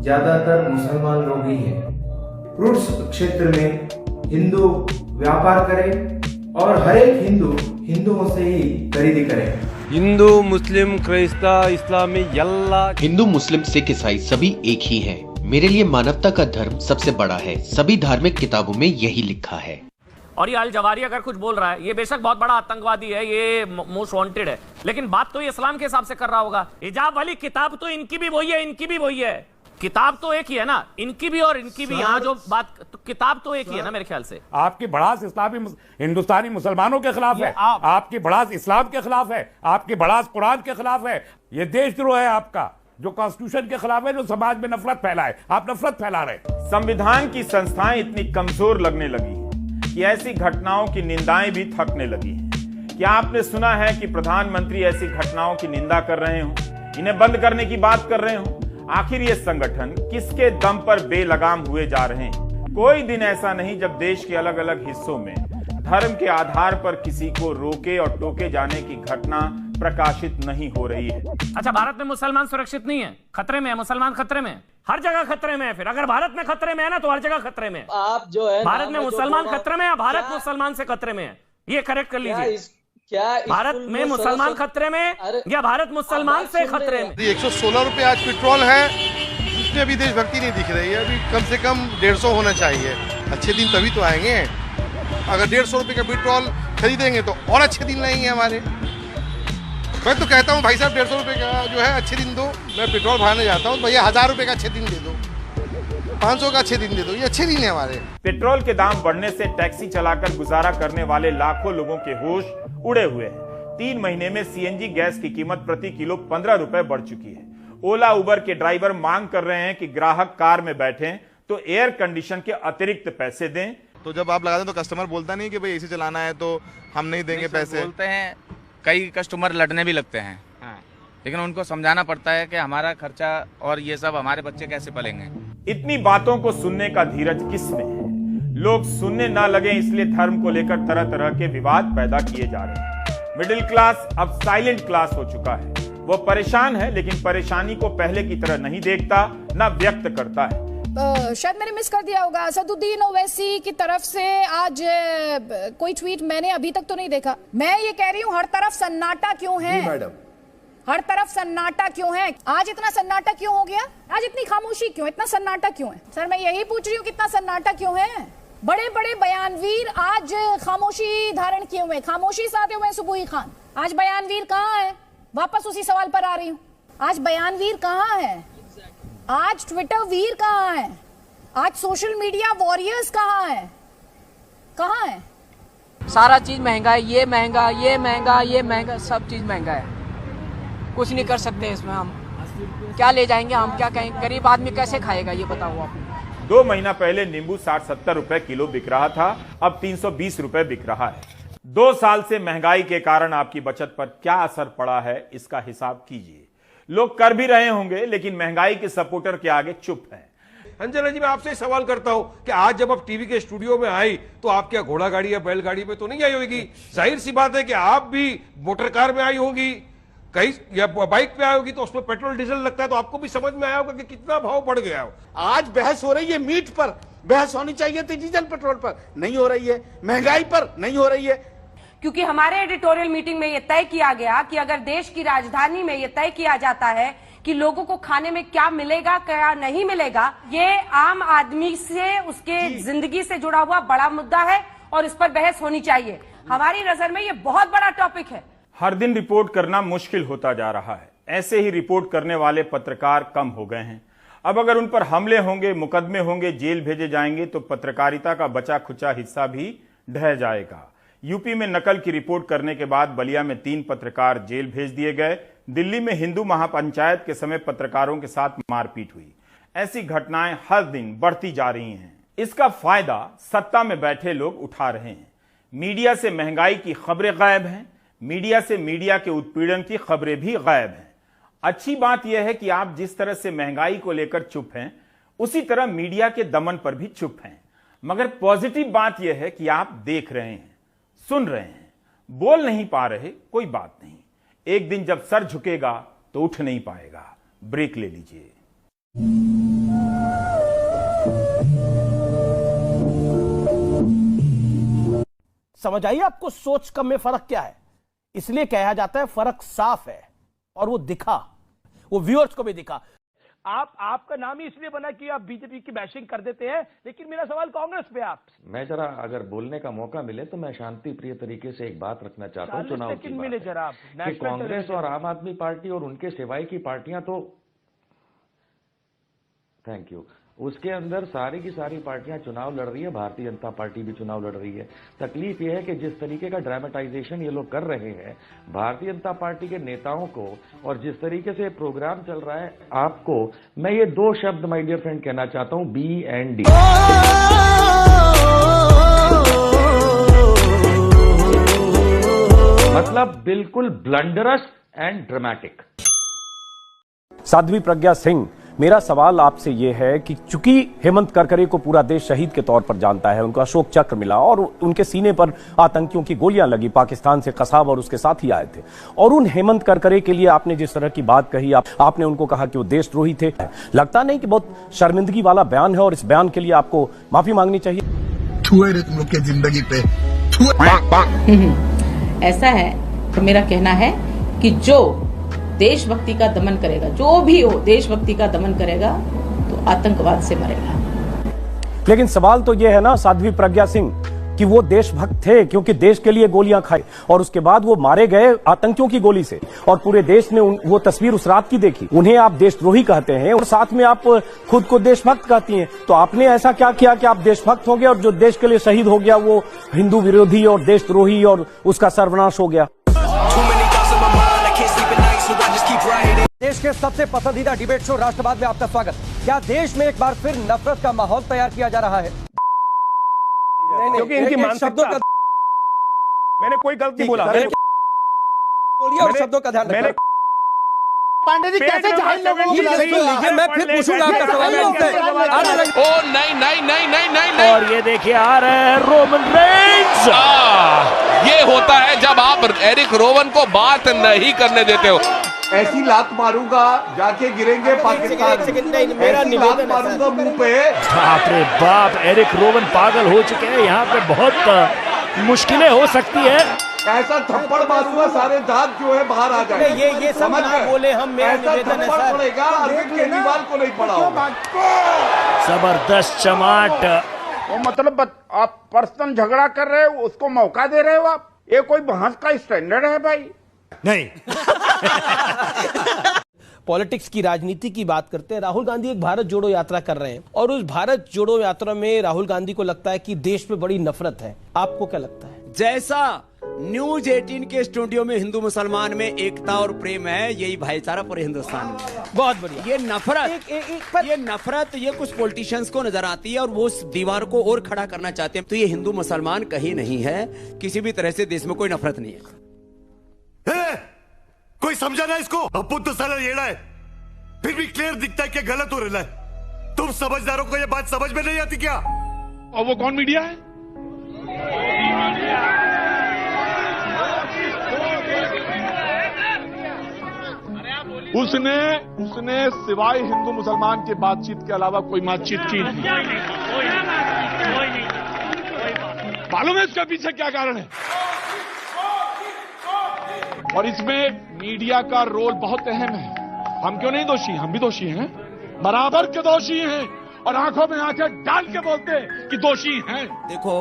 ज्यादातर मुसलमान लोग ही हैं। फ्रूट्स क्षेत्र में हिंदू व्यापार करें और हर एक हिंदू हिंदुओं से ही खरीदी करें। हिंदू मुस्लिम क्राइस्ता इस्लामी यल्ला, हिंदू मुस्लिम सिख ईसाई सभी एक ही हैं। मेरे लिए मानवता का धर्म सबसे बड़ा है। सभी धार्मिक किताबों में यही लिखा है। और ये अल जवारी अगर कुछ बोल रहा है, ये बेशक बहुत बड़ा आतंकवादी है, ये मोस्ट वांटेड है, लेकिन बात तो ये इस्लाम के हिसाब से कर रहा होगा। हिजाब वाली किताब तो इनकी भी वही है, इनकी भी वही है। किताब तो एक ही है ना, इनकी भी और इनकी भी। यहाँ जो बात, तो किताब तो एक ही है ना मेरे ख्याल से। आपकी भड़ास इस्लामी हिंदुस्तानी मुसलमानों के खिलाफ है, आपकी भड़ास इस्लाम के खिलाफ है, आपकी भड़ास कुरान के खिलाफ है। ये देशद्रोह है आपका, जो कॉन्स्टिट्यूशन के खिलाफ है, जो समाज में नफरत फैलाए। आप नफरत फैला रहे। संविधान की संस्थाएं इतनी कमजोर लगने लगी हैं कि ऐसी घटनाओं की निंदाएं भी थकने लगी हैं। क्या आपने सुना है कि प्रधानमंत्री ऐसी घटनाओं की निंदा कर रहे हो, इन्हें बंद करने की बात कर रहे हो? आखिर ये संगठन किसके दम पर बेलगाम हुए जा रहे हैं? कोई दिन ऐसा नहीं जब देश के अलग अलग हिस्सों में धर्म के आधार पर किसी को रोके और टोके जाने की घटना प्रकाशित नहीं हो रही है। अच्छा, भारत में मुसलमान सुरक्षित नहीं है, खतरे में है, मुसलमान खतरे में है, हर जगह खतरे में है। फिर अगर भारत में खतरे में है ना, तो हर जगह खतरे में है। आप जो है भारत में मुसलमान खतरे में है, भारत मुसलमान से खतरे में है, ये करेक्ट कर लीजिए। क्या भारत में मुसलमान खतरे में या भारत मुसलमान से खतरे में? 116 रुपए आज पेट्रोल है, उसमें अभी देशभक्ति नहीं दिख रही है। अभी कम से कम 150 होना चाहिए। अच्छे दिन तभी तो आएंगे। अगर 150 रुपए का पेट्रोल खरीदेंगे तो और अच्छे दिन लगेंगे हमारे। मैं तो कहता हूँ भाई साहब 150 रुपए का जो है अच्छे दिन दो। मैं पेट्रोल भराने जाता हूँ, भैया 1000 रुपए का अच्छे दिन दे दो, 500 का अच्छे दिन दे दो, ये अच्छे दिन है हमारे। पेट्रोल के दाम बढ़ने से टैक्सी चलाकर गुजारा करने वाले लाखों लोगों के होश उड़े हुए हैं। 3 महीने में सीएनजी गैस की कीमत प्रति किलो 15 रुपए बढ़ चुकी है। ओला उबर के ड्राइवर मांग कर रहे हैं कि ग्राहक कार में बैठें तो एयर कंडीशन के अतिरिक्त पैसे दें। तो जब आप लगा दें तो कस्टमर बोलता नहीं कि भाई एसी चलाना है तो हम नहीं देंगे पैसे। बोलते हैं, कई कस्टमर लड़ने भी लगते हैं, लेकिन उनको समझाना पड़ता है कि हमारा खर्चा और ये सब हमारे बच्चे कैसे पलेंगे। इतनी बातों को सुनने का धीरज किस में है? लोग सुनने ना लगे इसलिए धर्म को लेकर तरह तरह के विवाद पैदा किए जा रहे हैं। मिडिल क्लास अब साइलेंट क्लास हो चुका है। वो परेशान है, लेकिन परेशानी को पहले की तरह नहीं देखता, ना व्यक्त करता है। शायद मैंने मिस कर दिया होगा। असदुद्दीन ओवैसी की तरफ से आज कोई ट्वीट मैंने अभी तक तो नहीं देखा। मैं ये कह रही हूँ, हर तरफ सन्नाटा क्यों है? मैडम, हर तरफ सन्नाटा क्यों है? आज इतना सन्नाटा क्यों हो गया? आज इतनी खामोशी क्यों? इतना सन्नाटा क्यों है? सर मैं यही पूछ रही हूँ, कितना सन्नाटा क्यों है? बड़े बड़े बयानवीर आज खामोशी धारण किए हुए, खामोशी साधे हुए। सुबुही खान, आज बयानवीर कहाँ है? वापस उसी सवाल पर आ रही हूँ, आज बयानवीर कहाँ है? आज ट्विटर वीर कहाँ है? आज सोशल मीडिया वॉरियर्स कहाँ है? कहाँ है? सारा चीज महंगा है, ये महंगा, ये महंगा, ये महंगा, सब चीज महंगा है। कुछ नहीं कर सकते इसमें। हम क्या ले जाएंगे? हम क्या कहेंगे? गरीब आदमी कैसे खाएगा ये बताओ आप। 2 महीना पहले नींबू 60-70 रुपए किलो बिक रहा था, अब 320 रुपए बिक रहा है। 2 साल से महंगाई के कारण आपकी बचत पर क्या असर पड़ा है, इसका हिसाब कीजिए। लोग कर भी रहे होंगे, लेकिन महंगाई के सपोर्टर के आगे चुप हैं। अंजना जी, मैं आपसे सवाल करता हूं कि आज जब आप टीवी के स्टूडियो में आई तो आप क्या घोड़ा गाड़ी या बैलगाड़ी में तो नहीं आई होगी? जाहिर सी बात है कि आप भी मोटर कार में आई होगी, कहीं या बाइक पे आई होगी, तो उसमें पेट्रोल डीजल लगता है, तो आपको भी समझ में आया होगा कि कितना भाव बढ़ गया हो। आज बहस हो रही है मीट पर, बहस होनी चाहिए थी डीजल पेट्रोल पर, नहीं हो रही है। महंगाई पर नहीं हो रही है, क्योंकि हमारे एडिटोरियल मीटिंग में यह तय किया गया कि अगर देश की राजधानी में यह तय किया जाता है कि लोगों को खाने में क्या मिलेगा क्या नहीं मिलेगा, ये आम आदमी से, उसके जिंदगी से जुड़ा हुआ बड़ा मुद्दा है और इस पर बहस होनी चाहिए। हमारी नजर में ये बहुत बड़ा टॉपिक है। हर दिन रिपोर्ट करना मुश्किल होता जा रहा है। ऐसे ही रिपोर्ट करने वाले पत्रकार कम हो गए हैं। अब अगर उन पर हमले होंगे, मुकदमे होंगे, जेल भेजे जाएंगे तो पत्रकारिता का बचा खुचा हिस्सा भी ढह जाएगा। यूपी में नकल की रिपोर्ट करने के बाद बलिया में 3 पत्रकार जेल भेज दिए गए। दिल्ली में हिंदू महापंचायत के समय पत्रकारों के साथ मारपीट हुई। ऐसी घटनाएं हर दिन बढ़ती जा रही हैं। इसका फायदा सत्ता में बैठे लोग उठा रहे हैं। मीडिया से महंगाई की खबरें गायब हैं, मीडिया से मीडिया के उत्पीड़न की खबरें भी गायब हैं। अच्छी बात यह है कि आप जिस तरह से महंगाई को लेकर चुप हैं, उसी तरह मीडिया के दमन पर भी चुप हैं। मगर पॉजिटिव बात यह है कि आप देख रहे हैं, सुन रहे हैं, बोल नहीं पा रहे, कोई बात नहीं। एक दिन जब सर झुकेगा तो उठ नहीं पाएगा। ब्रेक ले लीजिए। समझ आइए आपको सोच कम में फर्क क्या है। इसलिए कहा जाता है फर्क साफ है, और वो दिखा, वो व्यूअर्स को भी दिखा। आपका नाम ही इसलिए बना कि आप बीजेपी की बैशिंग कर देते हैं, लेकिन मेरा सवाल कांग्रेस पे आप। मैं जरा अगर बोलने का मौका मिले तो मैं शांति प्रिय तरीके से एक बात रखना चाहता हूँ। चुनाव की बात है कि कांग्रेस और आम आदमी पार्टी और उनके सिवाय की पार्टियां तो, थैंक यू, उसके अंदर सारी की सारी पार्टियां चुनाव लड़ रही है। भारतीय जनता पार्टी भी चुनाव लड़ रही है। तकलीफ यह है कि जिस तरीके का ड्रामेटाइजेशन ये लोग कर रहे हैं भारतीय जनता पार्टी के नेताओं को, और जिस तरीके से प्रोग्राम चल रहा है, आपको मैं ये 2 शब्द माय डियर फ्रेंड कहना चाहता हूं, BND। मतलब बिल्कुल ब्लंडरस एंड ड्रामेटिक। साध्वी प्रज्ञा सिंह मेरा सवाल आपसे ये है कि चूंकि हेमंत करकरे को पूरा देश शहीद के तौर पर जानता है, उनको अशोक चक्र मिला और उनके सीने पर आतंकियों की गोलियां लगी, पाकिस्तान से कसाब और उसके साथ ही आए थे, और उन हेमंत करकरे के लिए आपने जिस तरह की बात कही, आपने उनको कहा कि वो देशद्रोही थे, लगता नहीं कि बहुत शर्मिंदगी वाला बयान है और इस बयान के लिए आपको माफी मांगनी चाहिए? तुम लोग की जिंदगी पे ऐसा है तो मेरा कहना है कि जो देशभक्ति का दमन करेगा, जो भी हो देशभक्ति का दमन करेगा, तो आतंकवाद से मरेगा। लेकिन सवाल तो यह है ना साध्वी प्रज्ञा सिंह कि वो देशभक्त थे क्योंकि देश के लिए गोलियां खाई और उसके बाद वो मारे गए आतंकियों की गोली से, और पूरे देश ने वो तस्वीर उस रात की देखी। उन्हें आप देशद्रोही कहते हैं और साथ में आप खुद को देशभक्त कहती हैं, तो आपने ऐसा क्या किया कि आप देशभक्त हो गए और जो देश के लिए शहीद हो गया वो हिंदू विरोधी और देशद्रोही और उसका सर्वनाश हो गया? देश के सबसे पसंदीदा डिबेट शो राष्ट्रवाद में आपका स्वागत। क्या देश में एक बार फिर नफरत का माहौल तैयार किया जा रहा है? क्योंकि इनकी मानसिकता का मैंने कोई गलती बोला, बोलिए और शब्दों का ध्यान रखिए। पांडे जी कैसे जाहिल लोगों को लीजिए, मैं फिर पूछूंगा आपका सवाल। ओ नहीं नहीं नहीं नहीं नहीं, और ये देखिए आ रहे हैं रोमन रेंज। ये होता है जब आप एरिक रोवन को बात नहीं करने देते हो। ऐसी लात मारूंगा जाके गिरेंगे पाकिस्तान। मेरा निवेदन मारूंगा मुंह पे। बाप रे बाप, एरिक रोवन पागल हो चुके हैं, यहाँ पे बहुत मुश्किलें हो सकती है। ऐसा थप्पड़ मारूंगा सारे दांत जो है बाहर आ जाए। ये समझ बोले हम, मेरा निवेदन थप्पड़ पड़ेगा, अरविंद केजरीवाल को नहीं पड़ा होगा। जबरदस्त चमाट। वो मतलब आप पर्सनल झगड़ा कर रहे हो, उसको मौका दे रहे हो आप? ये कोई बहस का स्टैंडर्ड है भाई? नहीं। पॉलिटिक्स की राजनीति की बात करते हैं। राहुल गांधी एक भारत जोड़ो यात्रा कर रहे हैं और उस भारत जोड़ो यात्रा में राहुल गांधी को लगता है कि देश में बड़ी नफरत है। आपको क्या लगता है? जैसा न्यूज 18 के स्टूडियो में हिंदू मुसलमान में एकता और प्रेम है, यही भाईचारा पूरे हिंदुस्तान में। बहुत बढ़िया। ये नफरत ये कुछ पॉलिटिशियंस को नजर आती है और वो उस दीवार को और खड़ा करना चाहते हैं। तो ये हिंदू मुसलमान कहीं नहीं है, किसी भी तरह से देश में कोई नफरत नहीं है। कोई समझा ना इसको? अपुन तो साला येड़ा है, फिर भी क्लियर दिखता है कि गलत हो रहा है। तुम समझदारों को ये बात समझ में नहीं आती क्या? और वो कौन मीडिया है? उसने सिवाय हिंदू मुसलमान की बातचीत के अलावा कोई बातचीत की नहीं। मालूम है इसका पीछे क्या कारण है? और इसमें मीडिया का रोल बहुत अहम है। हम क्यों नहीं दोषी? हम भी दोषी हैं, बराबर के दोषी हैं, और आंखों में आंखें डाल के बोलते हैं कि दोषी हैं। देखो,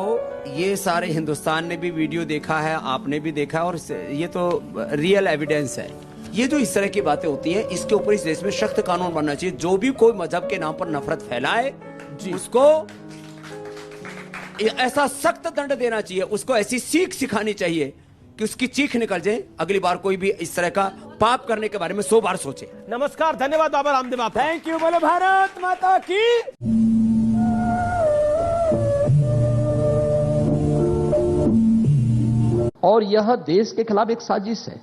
ये सारे हिंदुस्तान ने भी वीडियो देखा है, आपने भी देखा, और ये तो रियल एविडेंस है। ये जो इस तरह की बातें होती हैं, इसके ऊपर इस देश में सख्त कानून बनना चाहिए। जो भी कोई मजहब के नाम पर नफरत फैलाए उसको ऐसा सख्त दंड देना चाहिए, उसको ऐसी सीख सिखानी चाहिए कि उसकी चीख निकल जाए। अगली बार कोई भी इस तरह का पाप करने के बारे में 100 बार सोचे। नमस्कार, धन्यवाद बाबा रामदेव आप। Thank you. बोलो भारत माता की। और यह देश के खिलाफ एक साजिश है,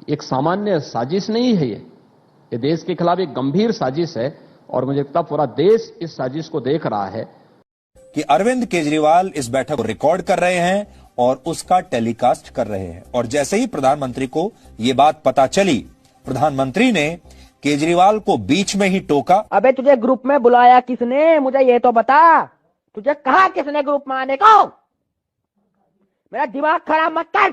एक सामान्य साजिश नहीं है। ये देश के खिलाफ एक गंभीर साजिश है और मुझे लगता पूरा देश इस साजिश को देख रहा है कि अरविंद केजरीवाल इस बैठक को रिकॉर्ड कर रहे हैं और उसका टेलीकास्ट कर रहे हैं। और जैसे ही प्रधानमंत्री को ये बात पता चली, प्रधानमंत्री ने केजरीवाल को बीच में ही टोका। अबे तुझे ग्रुप में बुलाया किसने? मुझे ये तो बता, तुझे कहा किसने ग्रुप में आने को? मेरा दिमाग खराब मत कर,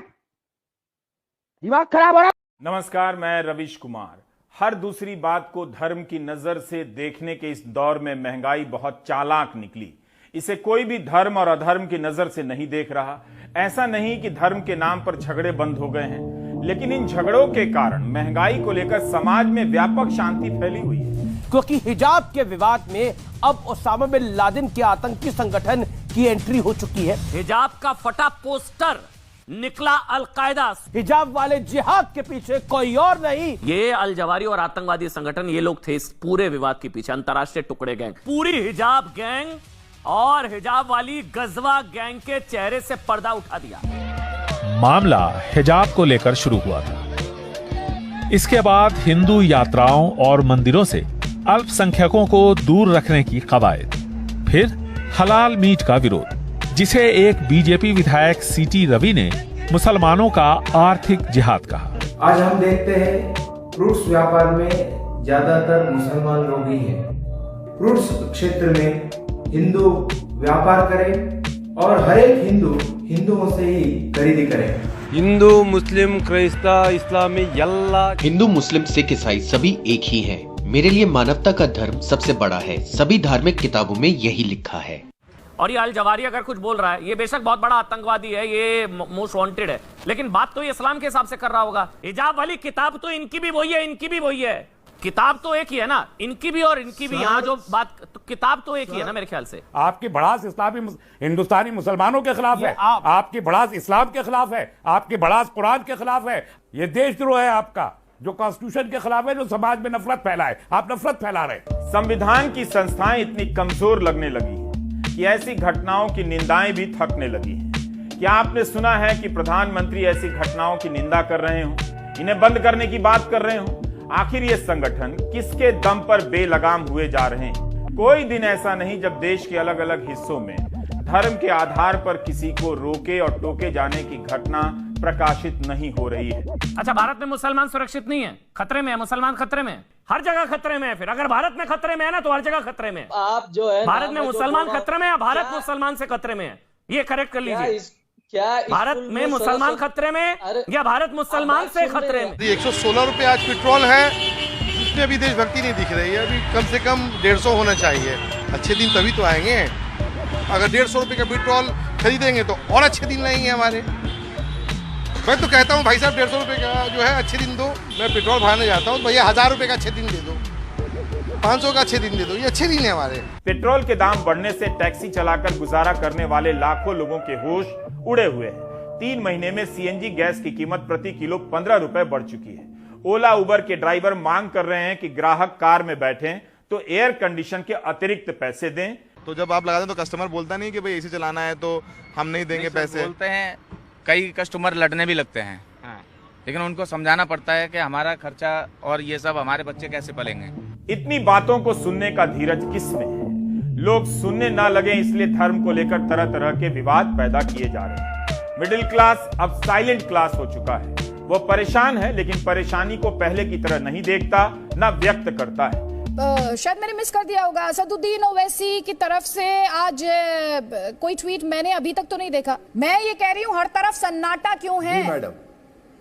दिमाग खराब हो रहा। नमस्कार, मैं रविश कुमार। हर दूसरी बात को धर्म की नजर से देखने के इस दौर में महंगाई बहुत चालाक निकली। इसे कोई भी धर्म और अधर्म की नजर से नहीं देख रहा। ऐसा नहीं कि धर्म के नाम पर झगड़े बंद हो गए हैं, लेकिन इन झगड़ों के कारण महंगाई को लेकर समाज में व्यापक शांति फैली हुई है। क्योंकि हिजाब के विवाद में अब ओसामा बिन लादेन के आतंकी संगठन की एंट्री हो चुकी है। हिजाब का फटा पोस्टर निकला अलकायदा। हिजाब वाले जिहाद के पीछे कोई और नहीं, ये अल जवारी और आतंकवादी संगठन, ये लोग थे इस पूरे विवाद के पीछे। अंतरराष्ट्रीय टुकड़े गैंग, पूरी हिजाब गैंग और हिजाब वाली गजवा गैंग के चेहरे से पर्दा उठा दिया। मामला हिजाब को लेकर शुरू हुआ था। इसके बाद हिंदू यात्राओं और मंदिरों से अल्पसंख्यकों को दूर रखने की कवायद, फिर हलाल मीट का विरोध, जिसे एक बीजेपी विधायक सीटी रवि ने मुसलमानों का आर्थिक जिहाद कहा। आज हम देखते हैं फ्रूट्स व्यापार में ज्यादातर मुसलमान लोग ही हैं। फ्रूट्स क्षेत्र में हिंदू व्यापार करें और हर एक हिंदू हिंदुओं से ही खरीदी करें। हिंदू मुस्लिम क्राइस्ता इस्लामी यल्ला, हिंदू मुस्लिम सिख ईसाई सभी एक ही हैं। मेरे लिए मानवता का धर्म सबसे बड़ा है। सभी धार्मिक किताबों में यही लिखा है। और ये अल जवारी अगर कुछ बोल रहा है, ये बेशक बहुत बड़ा आतंकवादी है, ये मोस्ट वांटेड है, लेकिन बात तो ये इस्लाम के हिसाब से कर रहा होगा। हिजाब वाली किताब तो इनकी भी वही है, इनकी भी वही है। किताब तो एक ही है ना, इनकी भी और इनकी भी। यहाँ जो बात तो किताब तो एक ही है ना मेरे ख्याल से। आपकी भड़ास इस्लामी हिंदुस्तानी मुसलमानों के खिलाफ है, आपकी भड़ास इस्लाम के खिलाफ है, आपकी भड़ास कुरान के खिलाफ है। ये देशद्रोह है आपका, जो कॉन्स्टिट्यूशन के खिलाफ है, जो समाज में नफरत फैलाए। आप नफरत फैला रहे। संविधान की संस्थाएं इतनी कमजोर लगने लगी कि ऐसी घटनाओं की निंदाएं भी थकने लगी हैं। क्या आपने सुना है कि प्रधानमंत्री ऐसी घटनाओं की निंदा कर रहे हो, इन्हें बंद करने की बात कर रहे हो? आखिर ये संगठन किसके दम पर बेलगाम हुए जा रहे हैं? कोई दिन ऐसा नहीं जब देश के अलग अलग हिस्सों में धर्म के आधार पर किसी को रोके और टोके जाने की घटना प्रकाशित नहीं हो रही है। अच्छा, भारत में मुसलमान सुरक्षित नहीं है, खतरे में है, मुसलमान खतरे में है, हर जगह खतरे में है। फिर अगर भारत में खतरे में है ना, तो हर जगह खतरे में है। आप जो है भारत में मुसलमान खतरे में है, भारत मुसलमान से खतरे में है, ये करेक्ट कर लीजिए। क्या भारत में मुसलमान खतरे में या भारत मुसलमान से खतरे में? 116 रुपए आज पेट्रोल है, उसमें अभी देशभक्ति नहीं दिख रही है। अभी कम से कम 150 होना चाहिए। अच्छे दिन तभी तो आएंगे। अगर 150 रुपए का पेट्रोल खरीदेंगे तो और अच्छे दिन रहेंगे हमारे। मैं तो कहता हूँ भाई साहब 150 रुपए का जो है अच्छे दिन दो। मैं पेट्रोल भराने जाता हूँ, भैया 1000 रुपए का अच्छे दिन दे दो, 500 का अच्छे दिन दे दो, ये अच्छे दिन है हमारे। पेट्रोल के दाम बढ़ने से टैक्सी चलाकर गुजारा करने वाले लाखों लोगों के होश उड़े हुए हैं। 3 महीने में सीएनजी गैस की कीमत प्रति किलो 15 रुपए बढ़ चुकी है। ओला उबर के ड्राइवर मांग कर रहे हैं कि ग्राहक कार में बैठें तो एयर कंडीशन के अतिरिक्त पैसे दें। तो जब आप लगा दें तो कस्टमर बोलता नहीं कि भाई एसी चलाना है तो हम नहीं देंगे पैसे। बोलते हैं, कई कस्टमर लड़ने भी लगते हैं, लेकिन उनको समझाना पड़ता है कि हमारा खर्चा और ये सब हमारे बच्चे कैसे पलेंगे। इतनी बातों को सुनने का धीरज किसमें है? लोग सुनने ना लगे इसलिए धर्म को लेकर तरह तरह के विवाद पैदा किए जा रहे हैं। मिडिल क्लास अब साइलेंट क्लास हो चुका है। वो परेशान है, लेकिन परेशानी को पहले की तरह नहीं देखता, ना व्यक्त करता है। शायद मैंने मिस कर दिया होगा। असदुद्दीन ओवैसी की तरफ से आज कोई ट्वीट मैंने अभी तक तो नहीं देखा। मैं ये कह रही हूँ, हर तरफ सन्नाटा क्यों है? मैडम,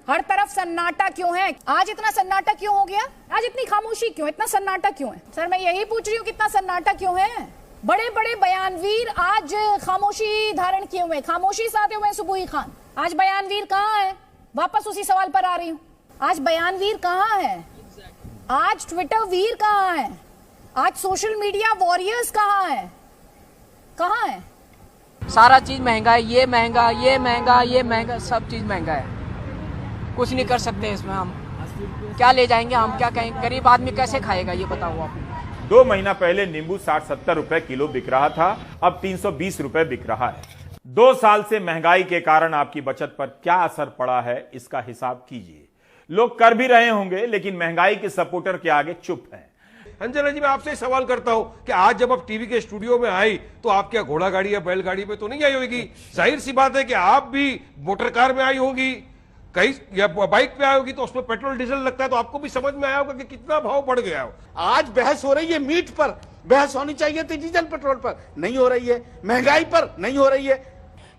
हर तरफ सन्नाटा क्यों है? आज इतना सन्नाटा क्यों हो गया? आज इतनी खामोशी क्यों? इतना सन्नाटा क्यों है? सर मैं यही पूछ रही हूँ, कितना सन्नाटा क्यों है? बड़े बड़े बयानवीर आज खामोशी धारण किए हुए, खामोशी साधे हुए। सुबुही खान, आज बयानवीर कहाँ है? वापस उसी सवाल पर आ रही हूँ, आज बयानवीर कहाँ है? आज ट्विटर वीर कहाँ है? आज सोशल मीडिया वॉरियर्स कहाँ है? कहाँ है? सारा चीज महंगा है, ये महंगा, ये महंगा, ये महंगा, सब चीज महंगा है। कुछ नहीं कर सकते इसमें। हम क्या ले जाएंगे? हम क्या कहेंगे? गरीब आदमी कैसे खाएगा ये बताओ आप। 2 महीना पहले नींबू 60-70 रुपए किलो बिक रहा था, अब 320 रुपए बिक रहा है। 2 साल से महंगाई के कारण आपकी बचत पर क्या असर पड़ा है, इसका हिसाब कीजिए। लोग कर भी रहे होंगे, लेकिन महंगाई के सपोर्टर के आगे चुप है। अंजना जी, मैं आपसे सवाल करता हूं कि आज जब आप टीवी के स्टूडियो में आई तो आप क्या घोड़ा गाड़ी या बैलगाड़ी में तो नहीं आई होगी? जाहिर सी बात है कि आप भी मोटर कार में आई होगी, कहीं या बाइक पे आई होगी, तो उसमें पेट्रोल डीजल लगता है, तो आपको भी समझ में आया होगा कि कितना भाव बढ़ गया हो। आज बहस हो रही है मीट पर, बहस होनी चाहिए थी डीजल पेट्रोल पर, नहीं हो रही है। महंगाई पर नहीं हो रही है।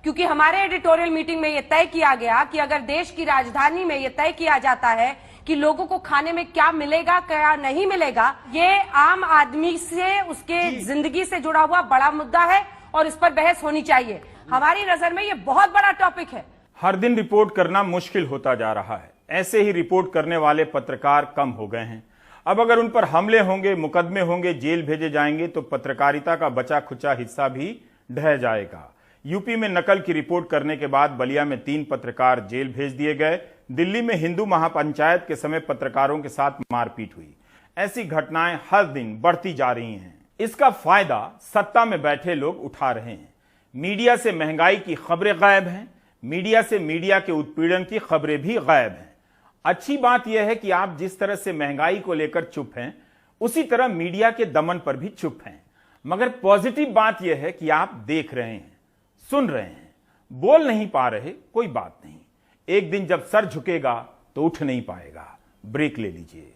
क्योंकि हमारे एडिटोरियल मीटिंग में यह तय किया गया कि अगर देश की राजधानी में यह तय किया जाता है कि लोगों को खाने में क्या मिलेगा क्या नहीं मिलेगा, ये आम आदमी से उसके जिंदगी से जुड़ा हुआ बड़ा मुद्दा है और इस पर बहस होनी चाहिए। हमारी नजर में ये बहुत बड़ा टॉपिक है। हर दिन रिपोर्ट करना मुश्किल होता जा रहा है। ऐसे ही रिपोर्ट करने वाले पत्रकार कम हो गए हैं। अब अगर उन पर हमले होंगे, मुकदमे होंगे, जेल भेजे जाएंगे तो पत्रकारिता का बचा खुचा हिस्सा भी ढह जाएगा। यूपी में नकल की रिपोर्ट करने के बाद बलिया में 3 पत्रकार जेल भेज दिए गए। दिल्ली में हिंदू महापंचायत के समय पत्रकारों के साथ मारपीट हुई। ऐसी घटनाएं हर दिन बढ़ती जा रही हैं। इसका फायदा सत्ता में बैठे लोग उठा रहे हैं। मीडिया से महंगाई की खबरें गायब हैं, मीडिया से मीडिया के उत्पीड़न की खबरें भी गायब हैं। अच्छी बात यह है कि आप जिस तरह से महंगाई को लेकर चुप हैं, उसी तरह मीडिया के दमन पर भी चुप हैं। मगर पॉजिटिव बात यह है कि आप देख रहे हैं, सुन रहे हैं, बोल नहीं पा रहे, कोई बात नहीं। एक दिन जब सर झुकेगा तो उठ नहीं पाएगा। ब्रेक ले लीजिए।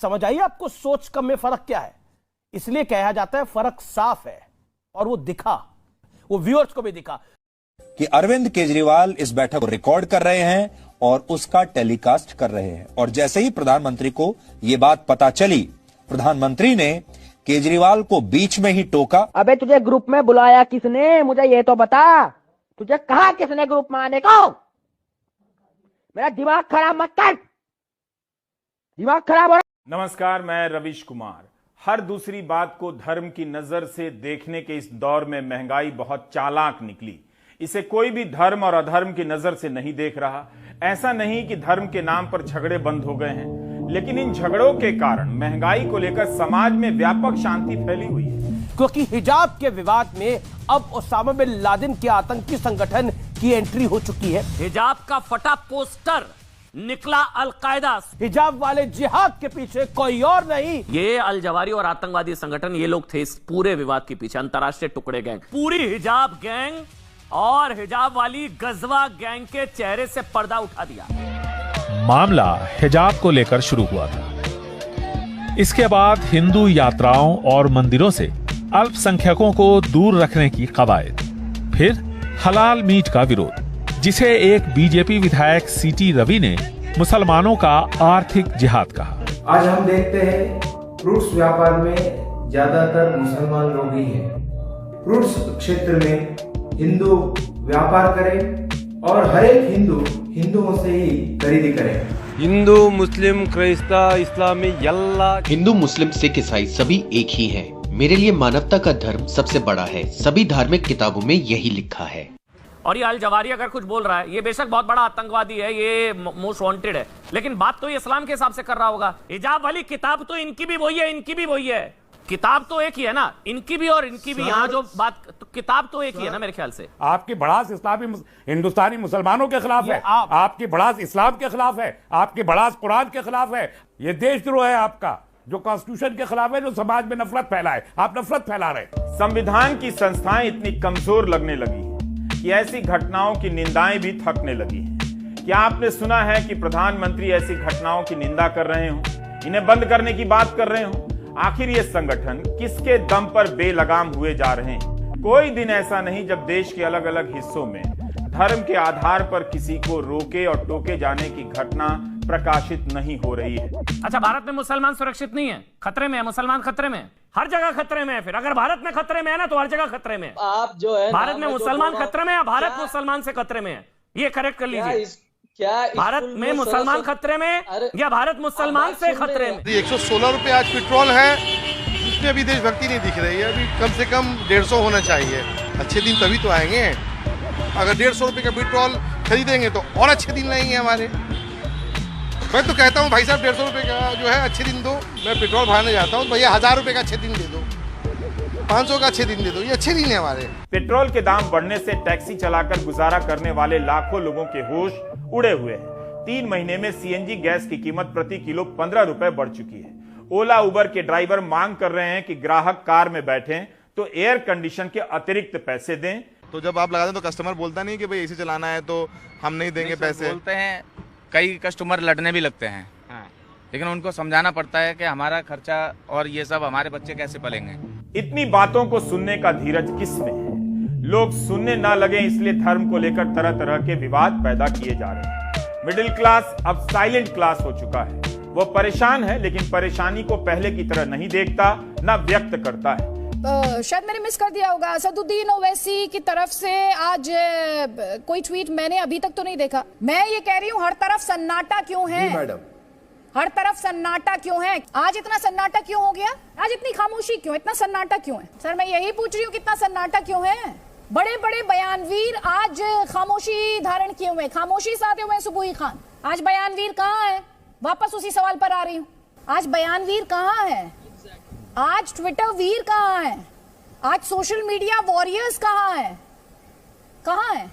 समझ आइए आपको सोच कम में फर्क क्या है। इसलिए कहा जाता है फर्क साफ है, और वो दिखा, वो व्यूअर्स को भी दिखा कि अरविंद केजरीवाल इस बैठक को रिकॉर्ड कर रहे हैं और उसका टेलीकास्ट कर रहे हैं। और जैसे ही प्रधानमंत्री को यह बात पता चली, प्रधानमंत्री ने केजरीवाल को बीच में ही टोका। अबे तुझे ग्रुप में बुलाया किसने, मुझे ये तो बता। तुझे कहा किसने ग्रुप में आने को? मेरा दिमाग खराब मत कर, दिमाग खराब हो रहा। नमस्कार, मैं रविश कुमार। हर दूसरी बात को धर्म की नजर से देखने के इस दौर में महंगाई बहुत चालाक निकली। इसे कोई भी धर्म और अधर्म की नजर से नहीं देख रहा। ऐसा नहीं कि धर्म के नाम पर झगड़े बंद हो गए हैं, लेकिन इन झगड़ों के कारण महंगाई को लेकर समाज में व्यापक शांति फैली हुई है। क्योंकि हिजाब के विवाद में अब ओसामा बिन लादेन के आतंकी संगठन की एंट्री हो चुकी है। हिजाब का फटा पोस्टर निकला अलकायदा। हिजाब वाले जिहाद के पीछे कोई और नहीं, ये अल जवारी और आतंकवादी संगठन, ये लोग थे इस पूरे विवाद के पीछे। अंतरराष्ट्रीय टुकड़े गैंग, पूरी हिजाब गैंग और हिजाब वाली गजवा गैंग के चेहरे से पर्दा उठा दिया। मामला हिजाब को लेकर शुरू हुआ था। इसके बाद हिंदू यात्राओं और मंदिरों से अल्पसंख्यकों को दूर रखने की कवायद, फिर हलाल मीट का विरोध, जिसे एक बीजेपी विधायक सीटी रवि ने मुसलमानों का आर्थिक जिहाद कहा। आज हम देखते हैं फ्रूट्स व्यापार में ज्यादातर मुसलमान लोग ही हैं। फ्रूट्स क्षेत्र में हिंदू व्यापार करें और हर एक हिंदू हिंदुओं से ही खरीदी करें। हिंदू मुस्लिम क्राइस्ता इस्लामी यल्ला। हिंदू मुस्लिम सिख ईसाई सभी एक ही हैं। मेरे लिए मानवता का धर्म सबसे बड़ा है। सभी धार्मिक किताबों में यही लिखा है। और ये अल जवारी अगर कुछ बोल रहा है, ये बेशक बहुत बड़ा आतंकवादी है, ये मोस्ट वांटेड है, लेकिन बात तो ये इस्लाम के हिसाब से कर रहा होगा। हिजाब वाली किताब तो इनकी भी वही है, इनकी भी वही है। किताब तो एक ही है ना, इनकी भी और इनकी भी। यहाँ जो बात, तो किताब तो एक ही है ना मेरे ख्याल से। आपकी भड़ास इस्लामी हिंदुस्तानी मुसलमानों के खिलाफ है, आपकी भड़ास इस्लाम के खिलाफ है, आपकी भड़ास कुरान के खिलाफ है। ये देशद्रोह है आपका, जो कॉन्स्टिट्यूशन के खिलाफ है, जो समाज में नफरत फैलाए। आप नफरत फैला रहे। संविधान की संस्थाएं इतनी कमजोर लगने लगी कि ऐसी घटनाओं की निंदाएं भी थकने लगी हैं। क्या आपने सुना है कि प्रधानमंत्री ऐसी घटनाओं की निंदा कर रहे हो, इन्हें बंद करने की बात कर रहे हो? आखिर ये संगठन किसके दम पर बेलगाम हुए जा रहे हैं? कोई दिन ऐसा नहीं जब देश के अलग अलग हिस्सों में धर्म के आधार पर किसी को रोके और टोके जाने की घटना प्रकाशित नहीं हो रही है। अच्छा, भारत में मुसलमान सुरक्षित नहीं है, खतरे में है, मुसलमान खतरे में है, हर जगह खतरे में है। फिर अगर भारत में खतरे में है ना, तो हर जगह खतरे में है। आप जो है भारत में मुसलमान खतरे में है, भारत मुसलमान से खतरे में है, ये करेक्ट कर लीजिए। क्या भारत में मुसलमान खतरे में या भारत मुसलमान से खतरे में? 116 रुपए आज पेट्रोल है, उसमें अभी देशभक्ति नहीं दिख रही है। अभी कम से कम 150 होना चाहिए। अच्छे दिन तभी तो आएंगे। अगर 150 रुपए का पेट्रोल खरीदेंगे तो और अच्छे दिन रहेंगे हमारे। मैं तो कहता हूँ भाई साहब, 150 रुपए का जो है अच्छे दिन दो। मैं पेट्रोल भराने जाता हूँ, भैया 1000 रुपए का अच्छे दिन दे दो, 500 का अच्छे दिन दे दो, ये अच्छे दिन है हमारे। पेट्रोल के दाम बढ़ने से टैक्सी चलाकर गुजारा करने वाले लाखों लोगों के होश उड़े हुए हैं। 3 महीने में सीएनजी गैस की कीमत प्रति किलो 15 रुपए बढ़ चुकी है। ओला उबर के ड्राइवर मांग कर रहे हैं कि ग्राहक कार में बैठें तो एयर कंडीशन के अतिरिक्त पैसे दें। तो जब आप लगा दें तो कस्टमर बोलता नहीं कि भाई एसी चलाना है तो हम नहीं देंगे पैसे। बोलते हैं, कई कस्टमर लड़ने भी लगते हैं, लेकिन उनको समझाना पड़ता है कि हमारा खर्चा और ये सब हमारे बच्चे कैसे पलेंगे। इतनी बातों को सुनने का धीरज किस में है? लोग सुनने ना लगे इसलिए धर्म को लेकर तरह तरह के विवाद पैदा किए जा रहे हैं। मिडिल क्लास अब साइलेंट क्लास हो चुका है। वो परेशान है, लेकिन परेशानी को पहले की तरह नहीं देखता, ना व्यक्त करता है। शायद मैंने मिस कर दिया होगा। असदुद्दीन ओवैसी की तरफ से आज कोई ट्वीट मैंने अभी तक तो नहीं देखा। मैं ये कह रही हूँ, हर तरफ सन्नाटा क्यों है मैडम? हर तरफ सन्नाटा क्यों है? आज इतना सन्नाटा क्यों हो गया? आज इतनी खामोशी क्यों? इतना सन्नाटा क्यों है? सर मैं यही पूछ रही हूँ, कितना सन्नाटा क्यों है? बड़े बड़े बयानवीर आज खामोशी धारण किए हुए, खामोशी साधे हुए। सुबुही खान, आज बयानवीर कहाँ है? वापस उसी सवाल पर आ रही हूँ, आज बयानवीर कहाँ है? आज ट्विटर वीर कहाँ है? आज सोशल मीडिया वॉरियर्स कहाँ है? कहाँ है?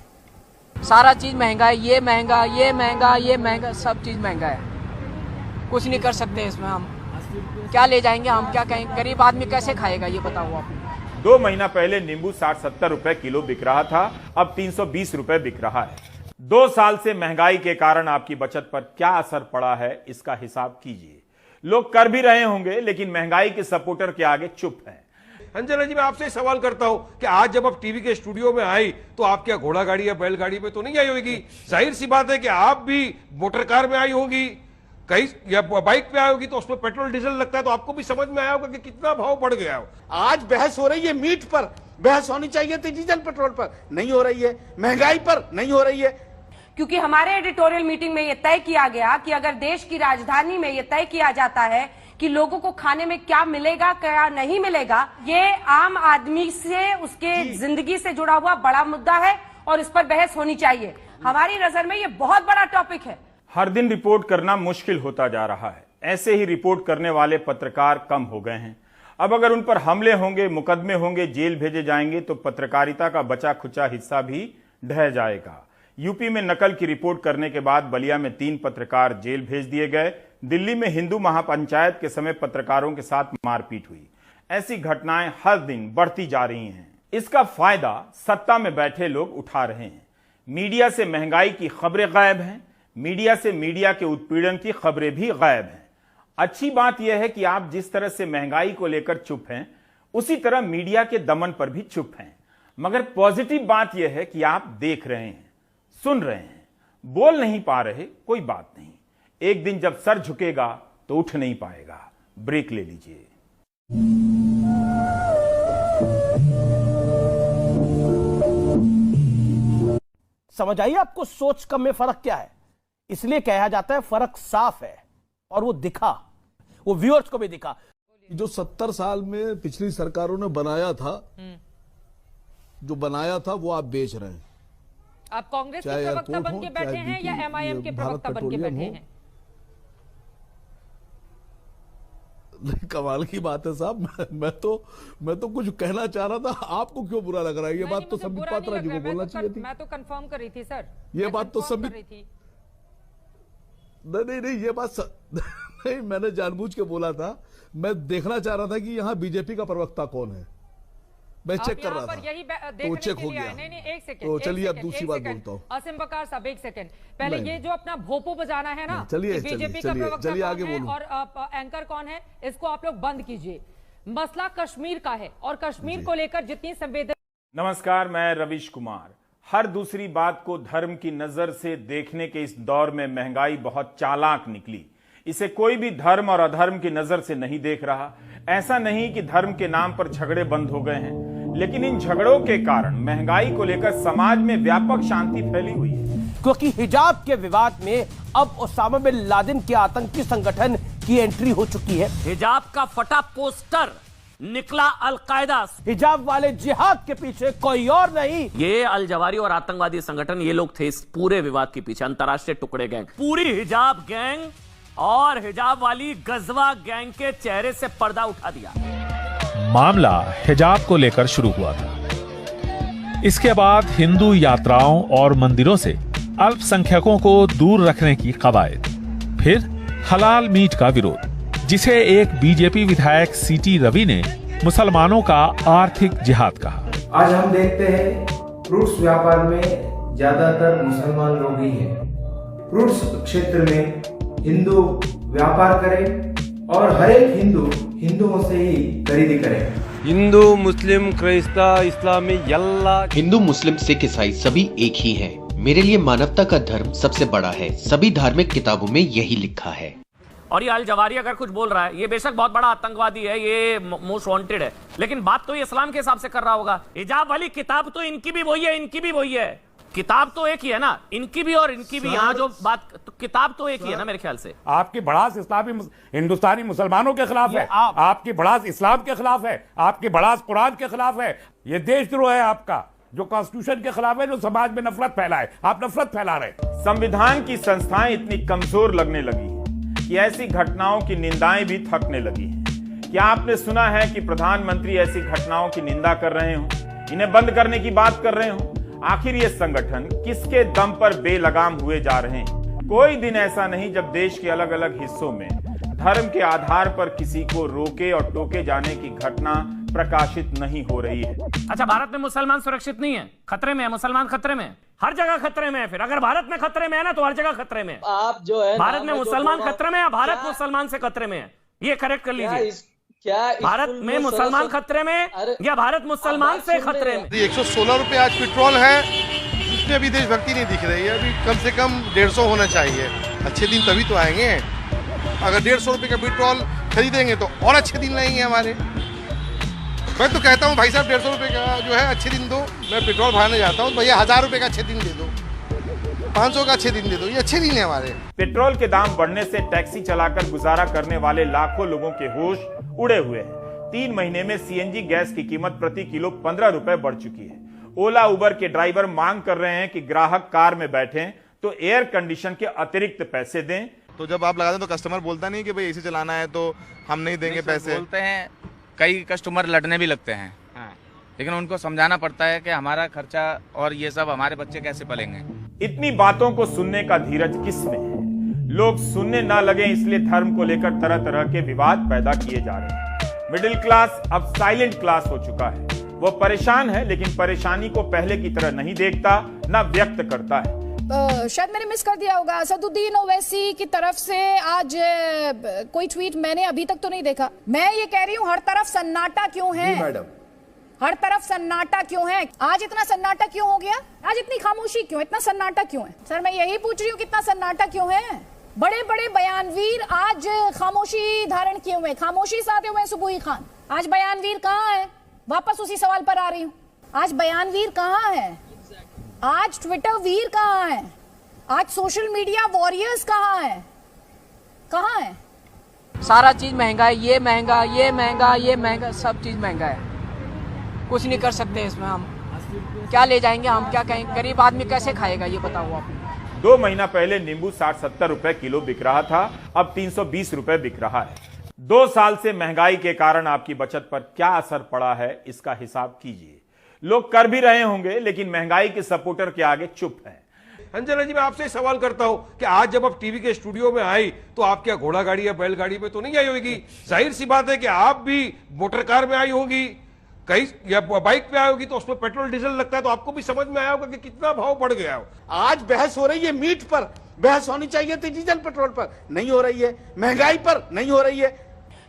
सारा चीज महंगा है, ये महंगा, ये महंगा, ये महंगा, सब चीज महंगा है। कुछ नहीं कर सकते इसमें हम। क्या ले जाएंगे हम, क्या कहेंगे? गरीब आदमी कैसे खाएगा ये बताओ आप। 2 महीना पहले नींबू 60-70 रुपए किलो बिक रहा था, अब 320 रुपए बिक रहा है। 2 साल से महंगाई के कारण आपकी बचत पर क्या असर पड़ा है, इसका हिसाब कीजिए। लोग कर भी रहे होंगे, लेकिन महंगाई के सपोर्टर के आगे चुप हैं। अंजना जी, मैं आपसे सवाल करता हूं कि आज जब आप टीवी के स्टूडियो में आई तो आप क्या घोड़ा गाड़ी या बैलगाड़ी में तो नहीं आई होगी? जाहिर सी बात है कि आप भी मोटर कार में आई होगी, कहीं या बाइक पे आई होगी, तो उसमें पेट्रोल डीजल लगता है, तो आपको भी समझ में आया होगा कि कितना भाव बढ़ गया हो। आज बहस हो रही है मीट पर, बहस होनी चाहिए थी डीजल पेट्रोल पर, नहीं हो रही है। महंगाई पर नहीं हो रही है, क्योंकि हमारे एडिटोरियल मीटिंग में यह तय किया गया कि अगर देश की राजधानी में यह तय किया जाता है कि लोगों को खाने में क्या मिलेगा क्या नहीं मिलेगा, ये आम आदमी से उसके जिंदगी से जुड़ा हुआ बड़ा मुद्दा है और इस पर बहस होनी चाहिए। हमारी नजर में ये बहुत बड़ा टॉपिक है। हर दिन रिपोर्ट करना मुश्किल होता जा रहा है। ऐसे ही रिपोर्ट करने वाले पत्रकार कम हो गए हैं। अब अगर उन पर हमले होंगे, मुकदमे होंगे, जेल भेजे जाएंगे, तो पत्रकारिता का बचा खुचा हिस्सा भी ढह जाएगा। यूपी में नकल की रिपोर्ट करने के बाद बलिया में 3 पत्रकार जेल भेज दिए गए। दिल्ली में हिंदू महापंचायत के समय पत्रकारों के साथ मारपीट हुई। ऐसी घटनाएं हर दिन बढ़ती जा रही हैं। इसका फायदा सत्ता में बैठे लोग उठा रहे हैं। मीडिया से महंगाई की खबरें गायब हैं, मीडिया से मीडिया के उत्पीड़न की खबरें भी गायब हैं। अच्छी बात यह है कि आप जिस तरह से महंगाई को लेकर चुप हैं, उसी तरह मीडिया के दमन पर भी चुप हैं। मगर पॉजिटिव बात यह है कि आप देख रहे हैं, सुन रहे हैं, बोल नहीं पा रहे, कोई बात नहीं। एक दिन जब सर झुकेगा तो उठ नहीं पाएगा। ब्रेक ले लीजिए। समझ आइए आपको सोच कम में फर्क क्या है। इसलिए कहा जाता है फर्क साफ है, और वो दिखा, वो व्यूअर्स को भी दिखा। जो 70 साल में पिछली सरकारों ने बनाया था, जो बनाया था वो आप बेच रहे हैं। आप कांग्रेस के प्रवक्ता बन के बैठे हैं या एमआईएम के प्रवक्ता बन के बैठे हैं? कमाल की बात है साहब। मैं तो कुछ कहना चाह रहा था, आपको क्यों बुरा लग रहा है? ये बात तो संबित पात्रा जी को बोलना चाहिए थी। मैं तो कंफर्म कर रही थी सर, ये बात तो संबित नहीं, ये बात नहीं, मैंने जानबूझ के बोला था। मैं देखना चाह रहा था कि यहाँ बीजेपी का प्रवक्ता कौन है। मैं चेक कर रहा था, तो चेक हो गया। नहीं, एक सेकंड, तो चलिए अब दूसरी बात बोलता हूँ। असीम बकार साहब, एक सेकंड पहले ये जो अपना भोपो बजाना है ना, चलिए बीजेपी का प्रवक्ता आगे बोलूं और एंकर कौन है, इसको आप लोग बंद कीजिए। मसला कश्मीर का है और कश्मीर को लेकर जितनी संवेदना। नमस्कार, मैं रविश कुमार। हर दूसरी बात को धर्म की नजर से देखने के इस दौर में महंगाई बहुत चालाक निकली। इसे कोई भी धर्म और अधर्म की नजर से नहीं देख रहा। ऐसा नहीं कि धर्म के नाम पर झगड़े बंद हो गए हैं, लेकिन इन झगड़ों के कारण महंगाई को लेकर समाज में व्यापक शांति फैली हुई है। क्योंकि हिजाब के विवाद में अब ओसामा बिन लादेन के आतंकी संगठन की एंट्री हो चुकी है। हिजाब का फटा पोस्टर निकला अलकायदा। हिजाब वाले जिहाद के पीछे कोई और नहीं, ये अल जवारी और आतंकवादी संगठन, ये लोग थे इस पूरे विवाद के पीछे। अंतर्राष्ट्रीय टुकड़े गैंग, पूरी हिजाब गैंग और हिजाब वाली गजवा गैंग के चेहरे से पर्दा उठा दिया। मामला हिजाब को लेकर शुरू हुआ था। इसके बाद हिंदू यात्राओं और मंदिरों से अल्पसंख्यकों को दूर रखने की कवायद, फिर हलाल मीट का विरोध, जिसे एक बीजेपी विधायक सीटी रवि ने मुसलमानों का आर्थिक जिहाद कहा। आज हम देखते हैं फ्रूट्स व्यापार में ज्यादातर मुसलमान लोग ही हैं। फ्रूट्स क्षेत्र में हिंदू व्यापार करें और हर एक हिंदू हिंदुओं से ही खरीदी करें। हिंदू मुस्लिम क्राइस्ता इस्लामी यल्ला, हिंदू मुस्लिम सिख ईसाई सभी एक ही हैं। मेरे लिए मानवता का धर्म सबसे बड़ा है। सभी धार्मिक किताबों में यही लिखा है। और ये अल जवारी अगर कुछ बोल रहा है, ये बेशक बहुत बड़ा आतंकवादी है, ये मोस्ट वांटेड है, लेकिन बात तो ये इस्लाम के हिसाब से कर रहा होगा। हिजाब वाली किताब तो इनकी भी वही है, इनकी भी वही है। किताब तो एक ही है ना, इनकी भी और इनकी भी। यहाँ जो बात, तो किताब तो एक ही है ना मेरे ख्याल से। आपकी भड़ास इस्लामी हिंदुस्तानी मुसलमानों के खिलाफ है, आपकी भड़ास इस्लाम के खिलाफ है, आपकी भड़ास कुरान के खिलाफ है। ये देशद्रोह है आपका, जो कॉन्स्टिट्यूशन के खिलाफ है, जो समाज में नफरत फैलाए। आप नफरत फैला रहे। संविधान की संस्थाएं इतनी कमजोर लगने लगी कि ऐसी घटनाओं की निंदाएं भी थकने लगी हैं क्या आपने सुना है कि प्रधानमंत्री ऐसी घटनाओं की निंदा कर रहे हो, इन्हें बंद करने की बात कर रहे हो? आखिर ये संगठन किसके दम पर बेलगाम हुए जा रहे हैं? कोई दिन ऐसा नहीं जब देश के अलग अलग हिस्सों में धर्म के आधार पर किसी को रोके और टोके जाने की घटना प्रकाशित नहीं हो रही है। अच्छा, भारत में मुसलमान सुरक्षित नहीं है, खतरे में है, मुसलमान खतरे में है, हर जगह खतरे में है। फिर अगर भारत में खतरे में है ना, तो हर जगह खतरे में है। आप जो है भारत में मुसलमान खतरे में है, भारत मुसलमान से खतरे में है, ये करेक्ट कर लीजिए। क्या भारत में मुसलमान खतरे में या भारत मुसलमान से खतरे में? 116 रुपए आज पेट्रोल है, इसमें अभी देशभक्ति नहीं दिख रही है। अभी कम से कम 150 होना चाहिए। अच्छे दिन तभी तो आएंगे। अगर 150 रुपए का पेट्रोल खरीदेंगे तो और अच्छे दिन लगेंगे हमारे। मैं तो कहता हूँ भाई साहब 150 रुपए का जो है अच्छे दिन दो। मैं पेट्रोल भराने जाता हूँ, भैया 1000 रुपए का अच्छे दिन दे दो, 500 का अच्छे दिन दे दो, ये अच्छे दिन है हमारे। पेट्रोल के दाम बढ़ने से टैक्सी चलाकर गुजारा करने वाले लाखों लोगों के होश उड़े हुए हैं। 3 महीने में सीएनजी गैस की कीमत प्रति किलो 15 रुपए बढ़ चुकी है। ओला उबर के ड्राइवर मांग कर रहे हैं कि ग्राहक कार में बैठें तो एयर कंडीशन के अतिरिक्त पैसे दें। तो जब आप लगा दें तो कस्टमर बोलता नहीं कि भाई एसी चलाना है तो हम नहीं देंगे पैसे। बोलते हैं, कई कस्टमर लड़ने भी लगते हैं, लेकिन उनको समझाना पड़ता है कि हमारा खर्चा और ये सब हमारे बच्चे कैसे पलेंगे। इतनी बातों को सुनने का धीरज किस में है? लोग सुनने ना लगे इसलिए धर्म को लेकर तरह तरह के विवाद पैदा किए जा रहे हैं। मिडिल क्लास अब साइलेंट क्लास हो चुका है। वो परेशान है, लेकिन परेशानी को पहले की तरह नहीं देखता, ना व्यक्त करता है। शायद मैंने मिस कर दिया होगा। असदुद्दीन ओवैसी की तरफ से आज कोई ट्वीट मैंने अभी तक तो नहीं देखा। मैं ये कह रही हूँ, हर तरफ सन्नाटा क्यों है? मैडम, हर तरफ सन्नाटा क्यों है? आज इतना सन्नाटा क्यों हो गया? आज इतनी खामोशी क्यों? इतना सन्नाटा क्यों है? सर, मैं यही पूछ रही हूँ, कितना सन्नाटा क्यों है? बड़े बड़े बयानवीर आज खामोशी धारण किए हुए, खामोशी साधे हुए। सुबुही खान, आज बयानवीर कहाँ है? वापस उसी सवाल पर आ रही हूँ, आज बयानवीर कहाँ है? आज ट्विटर वीर कहाँ है? आज सोशल मीडिया वॉरियर्स कहाँ है? कहाँ है? सारा चीज महंगा है, ये महंगा, ये महंगा, ये महंगा, सब चीज महंगा है। कुछ नहीं कर सकते इसमें हम। क्या ले जाएंगे हम, क्या कहेंगे? गरीब आदमी कैसे खाएगा, ये बताओ आप। 2 महीना पहले नींबू 60-70 रुपए किलो बिक रहा था, अब 320 रुपए बिक रहा है। 2 साल से महंगाई के कारण आपकी बचत पर क्या असर पड़ा है, इसका हिसाब कीजिए। लोग कर भी रहे होंगे, लेकिन महंगाई के सपोर्टर के आगे चुप हैं। अंजना जी, मैं आपसे सवाल करता हूं कि आज जब आप टीवी के स्टूडियो में आई तो आप क्या घोड़ा गाड़ी या बैलगाड़ी में तो नहीं आई होगी? जाहिर सी बात है कि आप भी मोटर कार में आई होगी, कहीं या बाइक पे आई होगी, तो उसमें पेट्रोल डीजल लगता है, तो आपको भी समझ में आया होगा कि कितना भाव बढ़ गया हो। आज बहस हो रही है मीट पर, बहस होनी चाहिए थी डीजल पेट्रोल पर, नहीं हो रही है। महंगाई पर नहीं हो रही है।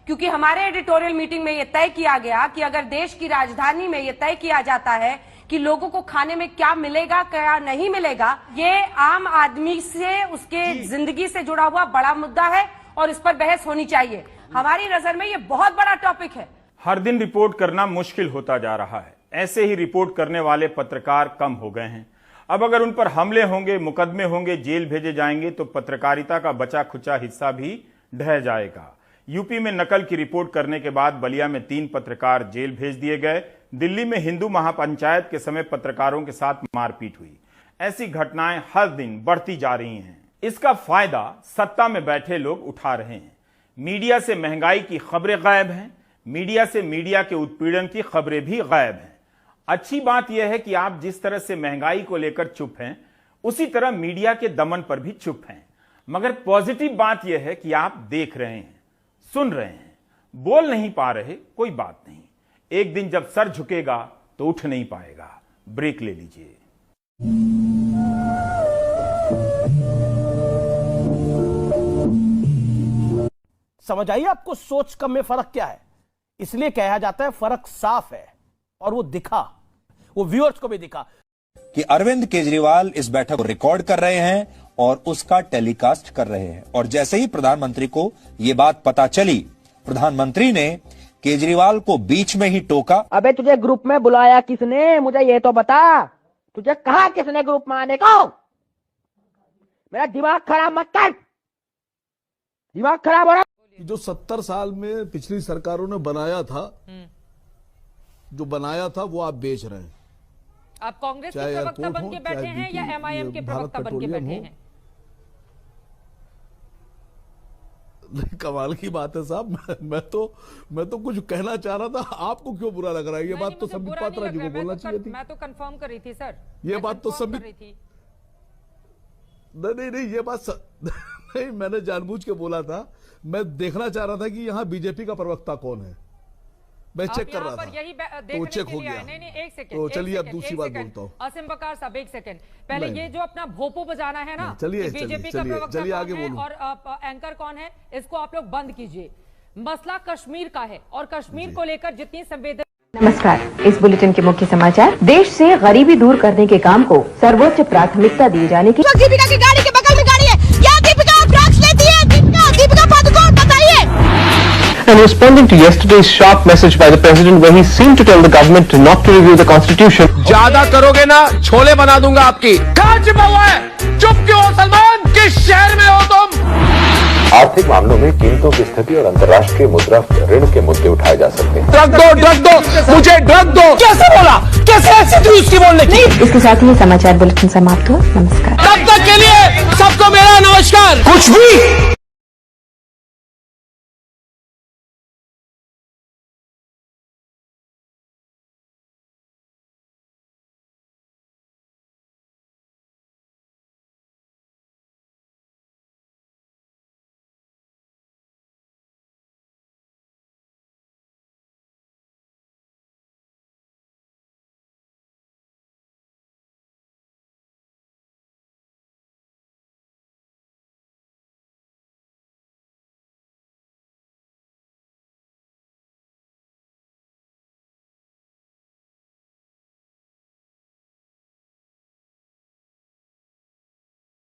क्योंकि हमारे एडिटोरियल मीटिंग में यह तय किया गया कि अगर देश की राजधानी में यह तय किया जाता है कि लोगों को खाने में क्या मिलेगा, क्या नहीं मिलेगा, ये आम आदमी से, उसके जिंदगी से जुड़ा हुआ बड़ा मुद्दा है और इस पर बहस होनी चाहिए। हमारी नजर में ये बहुत बड़ा टॉपिक है। हर दिन रिपोर्ट करना मुश्किल होता जा रहा है। ऐसे ही रिपोर्ट करने वाले पत्रकार कम हो गए हैं। अब अगर उन पर हमले होंगे, मुकदमे होंगे, जेल भेजे जाएंगे तो पत्रकारिता का बचा खुचा हिस्सा भी ढह जाएगा। यूपी में नकल की रिपोर्ट करने के बाद बलिया में 3 पत्रकार जेल भेज दिए गए। दिल्ली में हिंदू महापंचायत के समय पत्रकारों के साथ मारपीट हुई। ऐसी घटनाएं हर दिन बढ़ती जा रही हैं। इसका फायदा सत्ता में बैठे लोग उठा रहे हैं। मीडिया से महंगाई की खबरें गायब हैं, मीडिया से मीडिया के उत्पीड़न की खबरें भी गायब हैं। अच्छी बात यह है कि आप जिस तरह से महंगाई को लेकर चुप हैं, उसी तरह मीडिया के दमन पर भी चुप हैं। मगर पॉजिटिव बात यह है कि आप देख रहे हैं, सुन रहे हैं, बोल नहीं पा रहे, कोई बात नहीं। एक दिन जब सर झुकेगा तो उठ नहीं पाएगा। ब्रेक ले लीजिए। समझ आइए आपको सोच कम में फर्क क्या है? इसलिए कहा जाता है फर्क साफ है, और वो दिखा, वो व्यूअर्स को भी दिखा कि अरविंद केजरीवाल इस बैठक को रिकॉर्ड कर रहे हैं और उसका टेलीकास्ट कर रहे हैं। और जैसे ही प्रधानमंत्री को यह बात पता चली, प्रधानमंत्री ने केजरीवाल को बीच में ही टोका। अबे तुझे ग्रुप में बुलाया किसने, मुझे ये तो बता। तुझे कहा किसने ग्रुप में आने को? मेरा दिमाग खराब मत कर, दिमाग खराब हो रहा। जो 70 साल में पिछली सरकारों ने बनाया था, जो बनाया था वो आप बेच रहे हैं। आप कांग्रेस के प्रवक्ता बन के बैठे हैं या एमआईएम के प्रवक्ता बन के बैठे हैं? कमाल की बात है साहब। मैं तो कुछ कहना चाह रहा था, आपको क्यों बुरा लग रहा है? ये बात तो संबित पात्रा जी को बोलना चाहिए थी। मैं तो कंफर्म कर रही थी सर, ये बात तो संबित नहीं ये बात नहीं, मैंने जानबूझ के बोला था। मैं देखना चाह रहा था कि यहाँ बीजेपी का प्रवक्ता कौन है, मैं चेक कर रहा था, तो चेक हो गया। नहीं एक सेकंड, तो चलिए अब दूसरी बात बोलता हूँ। असीम बकार साहब एक सेकंड, पहले ये जो अपना भोपो बजाना है ना, चलिए बीजेपी का प्रवक्ता कौन है और एंकर कौन है, इसको आप लोग बंद कीजिए। मसला कश्मीर का है और कश्मीर को लेकर जितनी संवेदना। नमस्कार, इस बुलेटिन के मुख्य समाचार। देश से गरीबी दूर करने के काम को सर्वोच्च प्राथमिकता दिए जाने की। दीपिका की गाड़ी के बगल में गाड़ी है, क्या दीपिका ड्रग्स लेती है? दीपिका पादुकोण, बताइए। And responding to yesterday's sharp message by the president where he seemed to tell the government to not to review the constitution. ज्यादा करोगे ना छोले बना दूंगा आपकी। कहाँ छिपा हुआ है? चुप क्यों हो सलमान? किस शहर में हो तुम? आर्थिक मामलों में कीमतों की स्थिति और अंतर्राष्ट्रीय मुद्रा ऋण के मुद्दे उठाए जा सकते हैं। ड्रग दो, मुझे ड्रग दो। कैसे बोला? कैसे ऐसी थी उसकी बोलने की? इसके साथ ही समाचार बुलेटिन समाप्त हुआ। नमस्कार। तब तक के लिए सबको मेरा नमस्कार। कुछ भी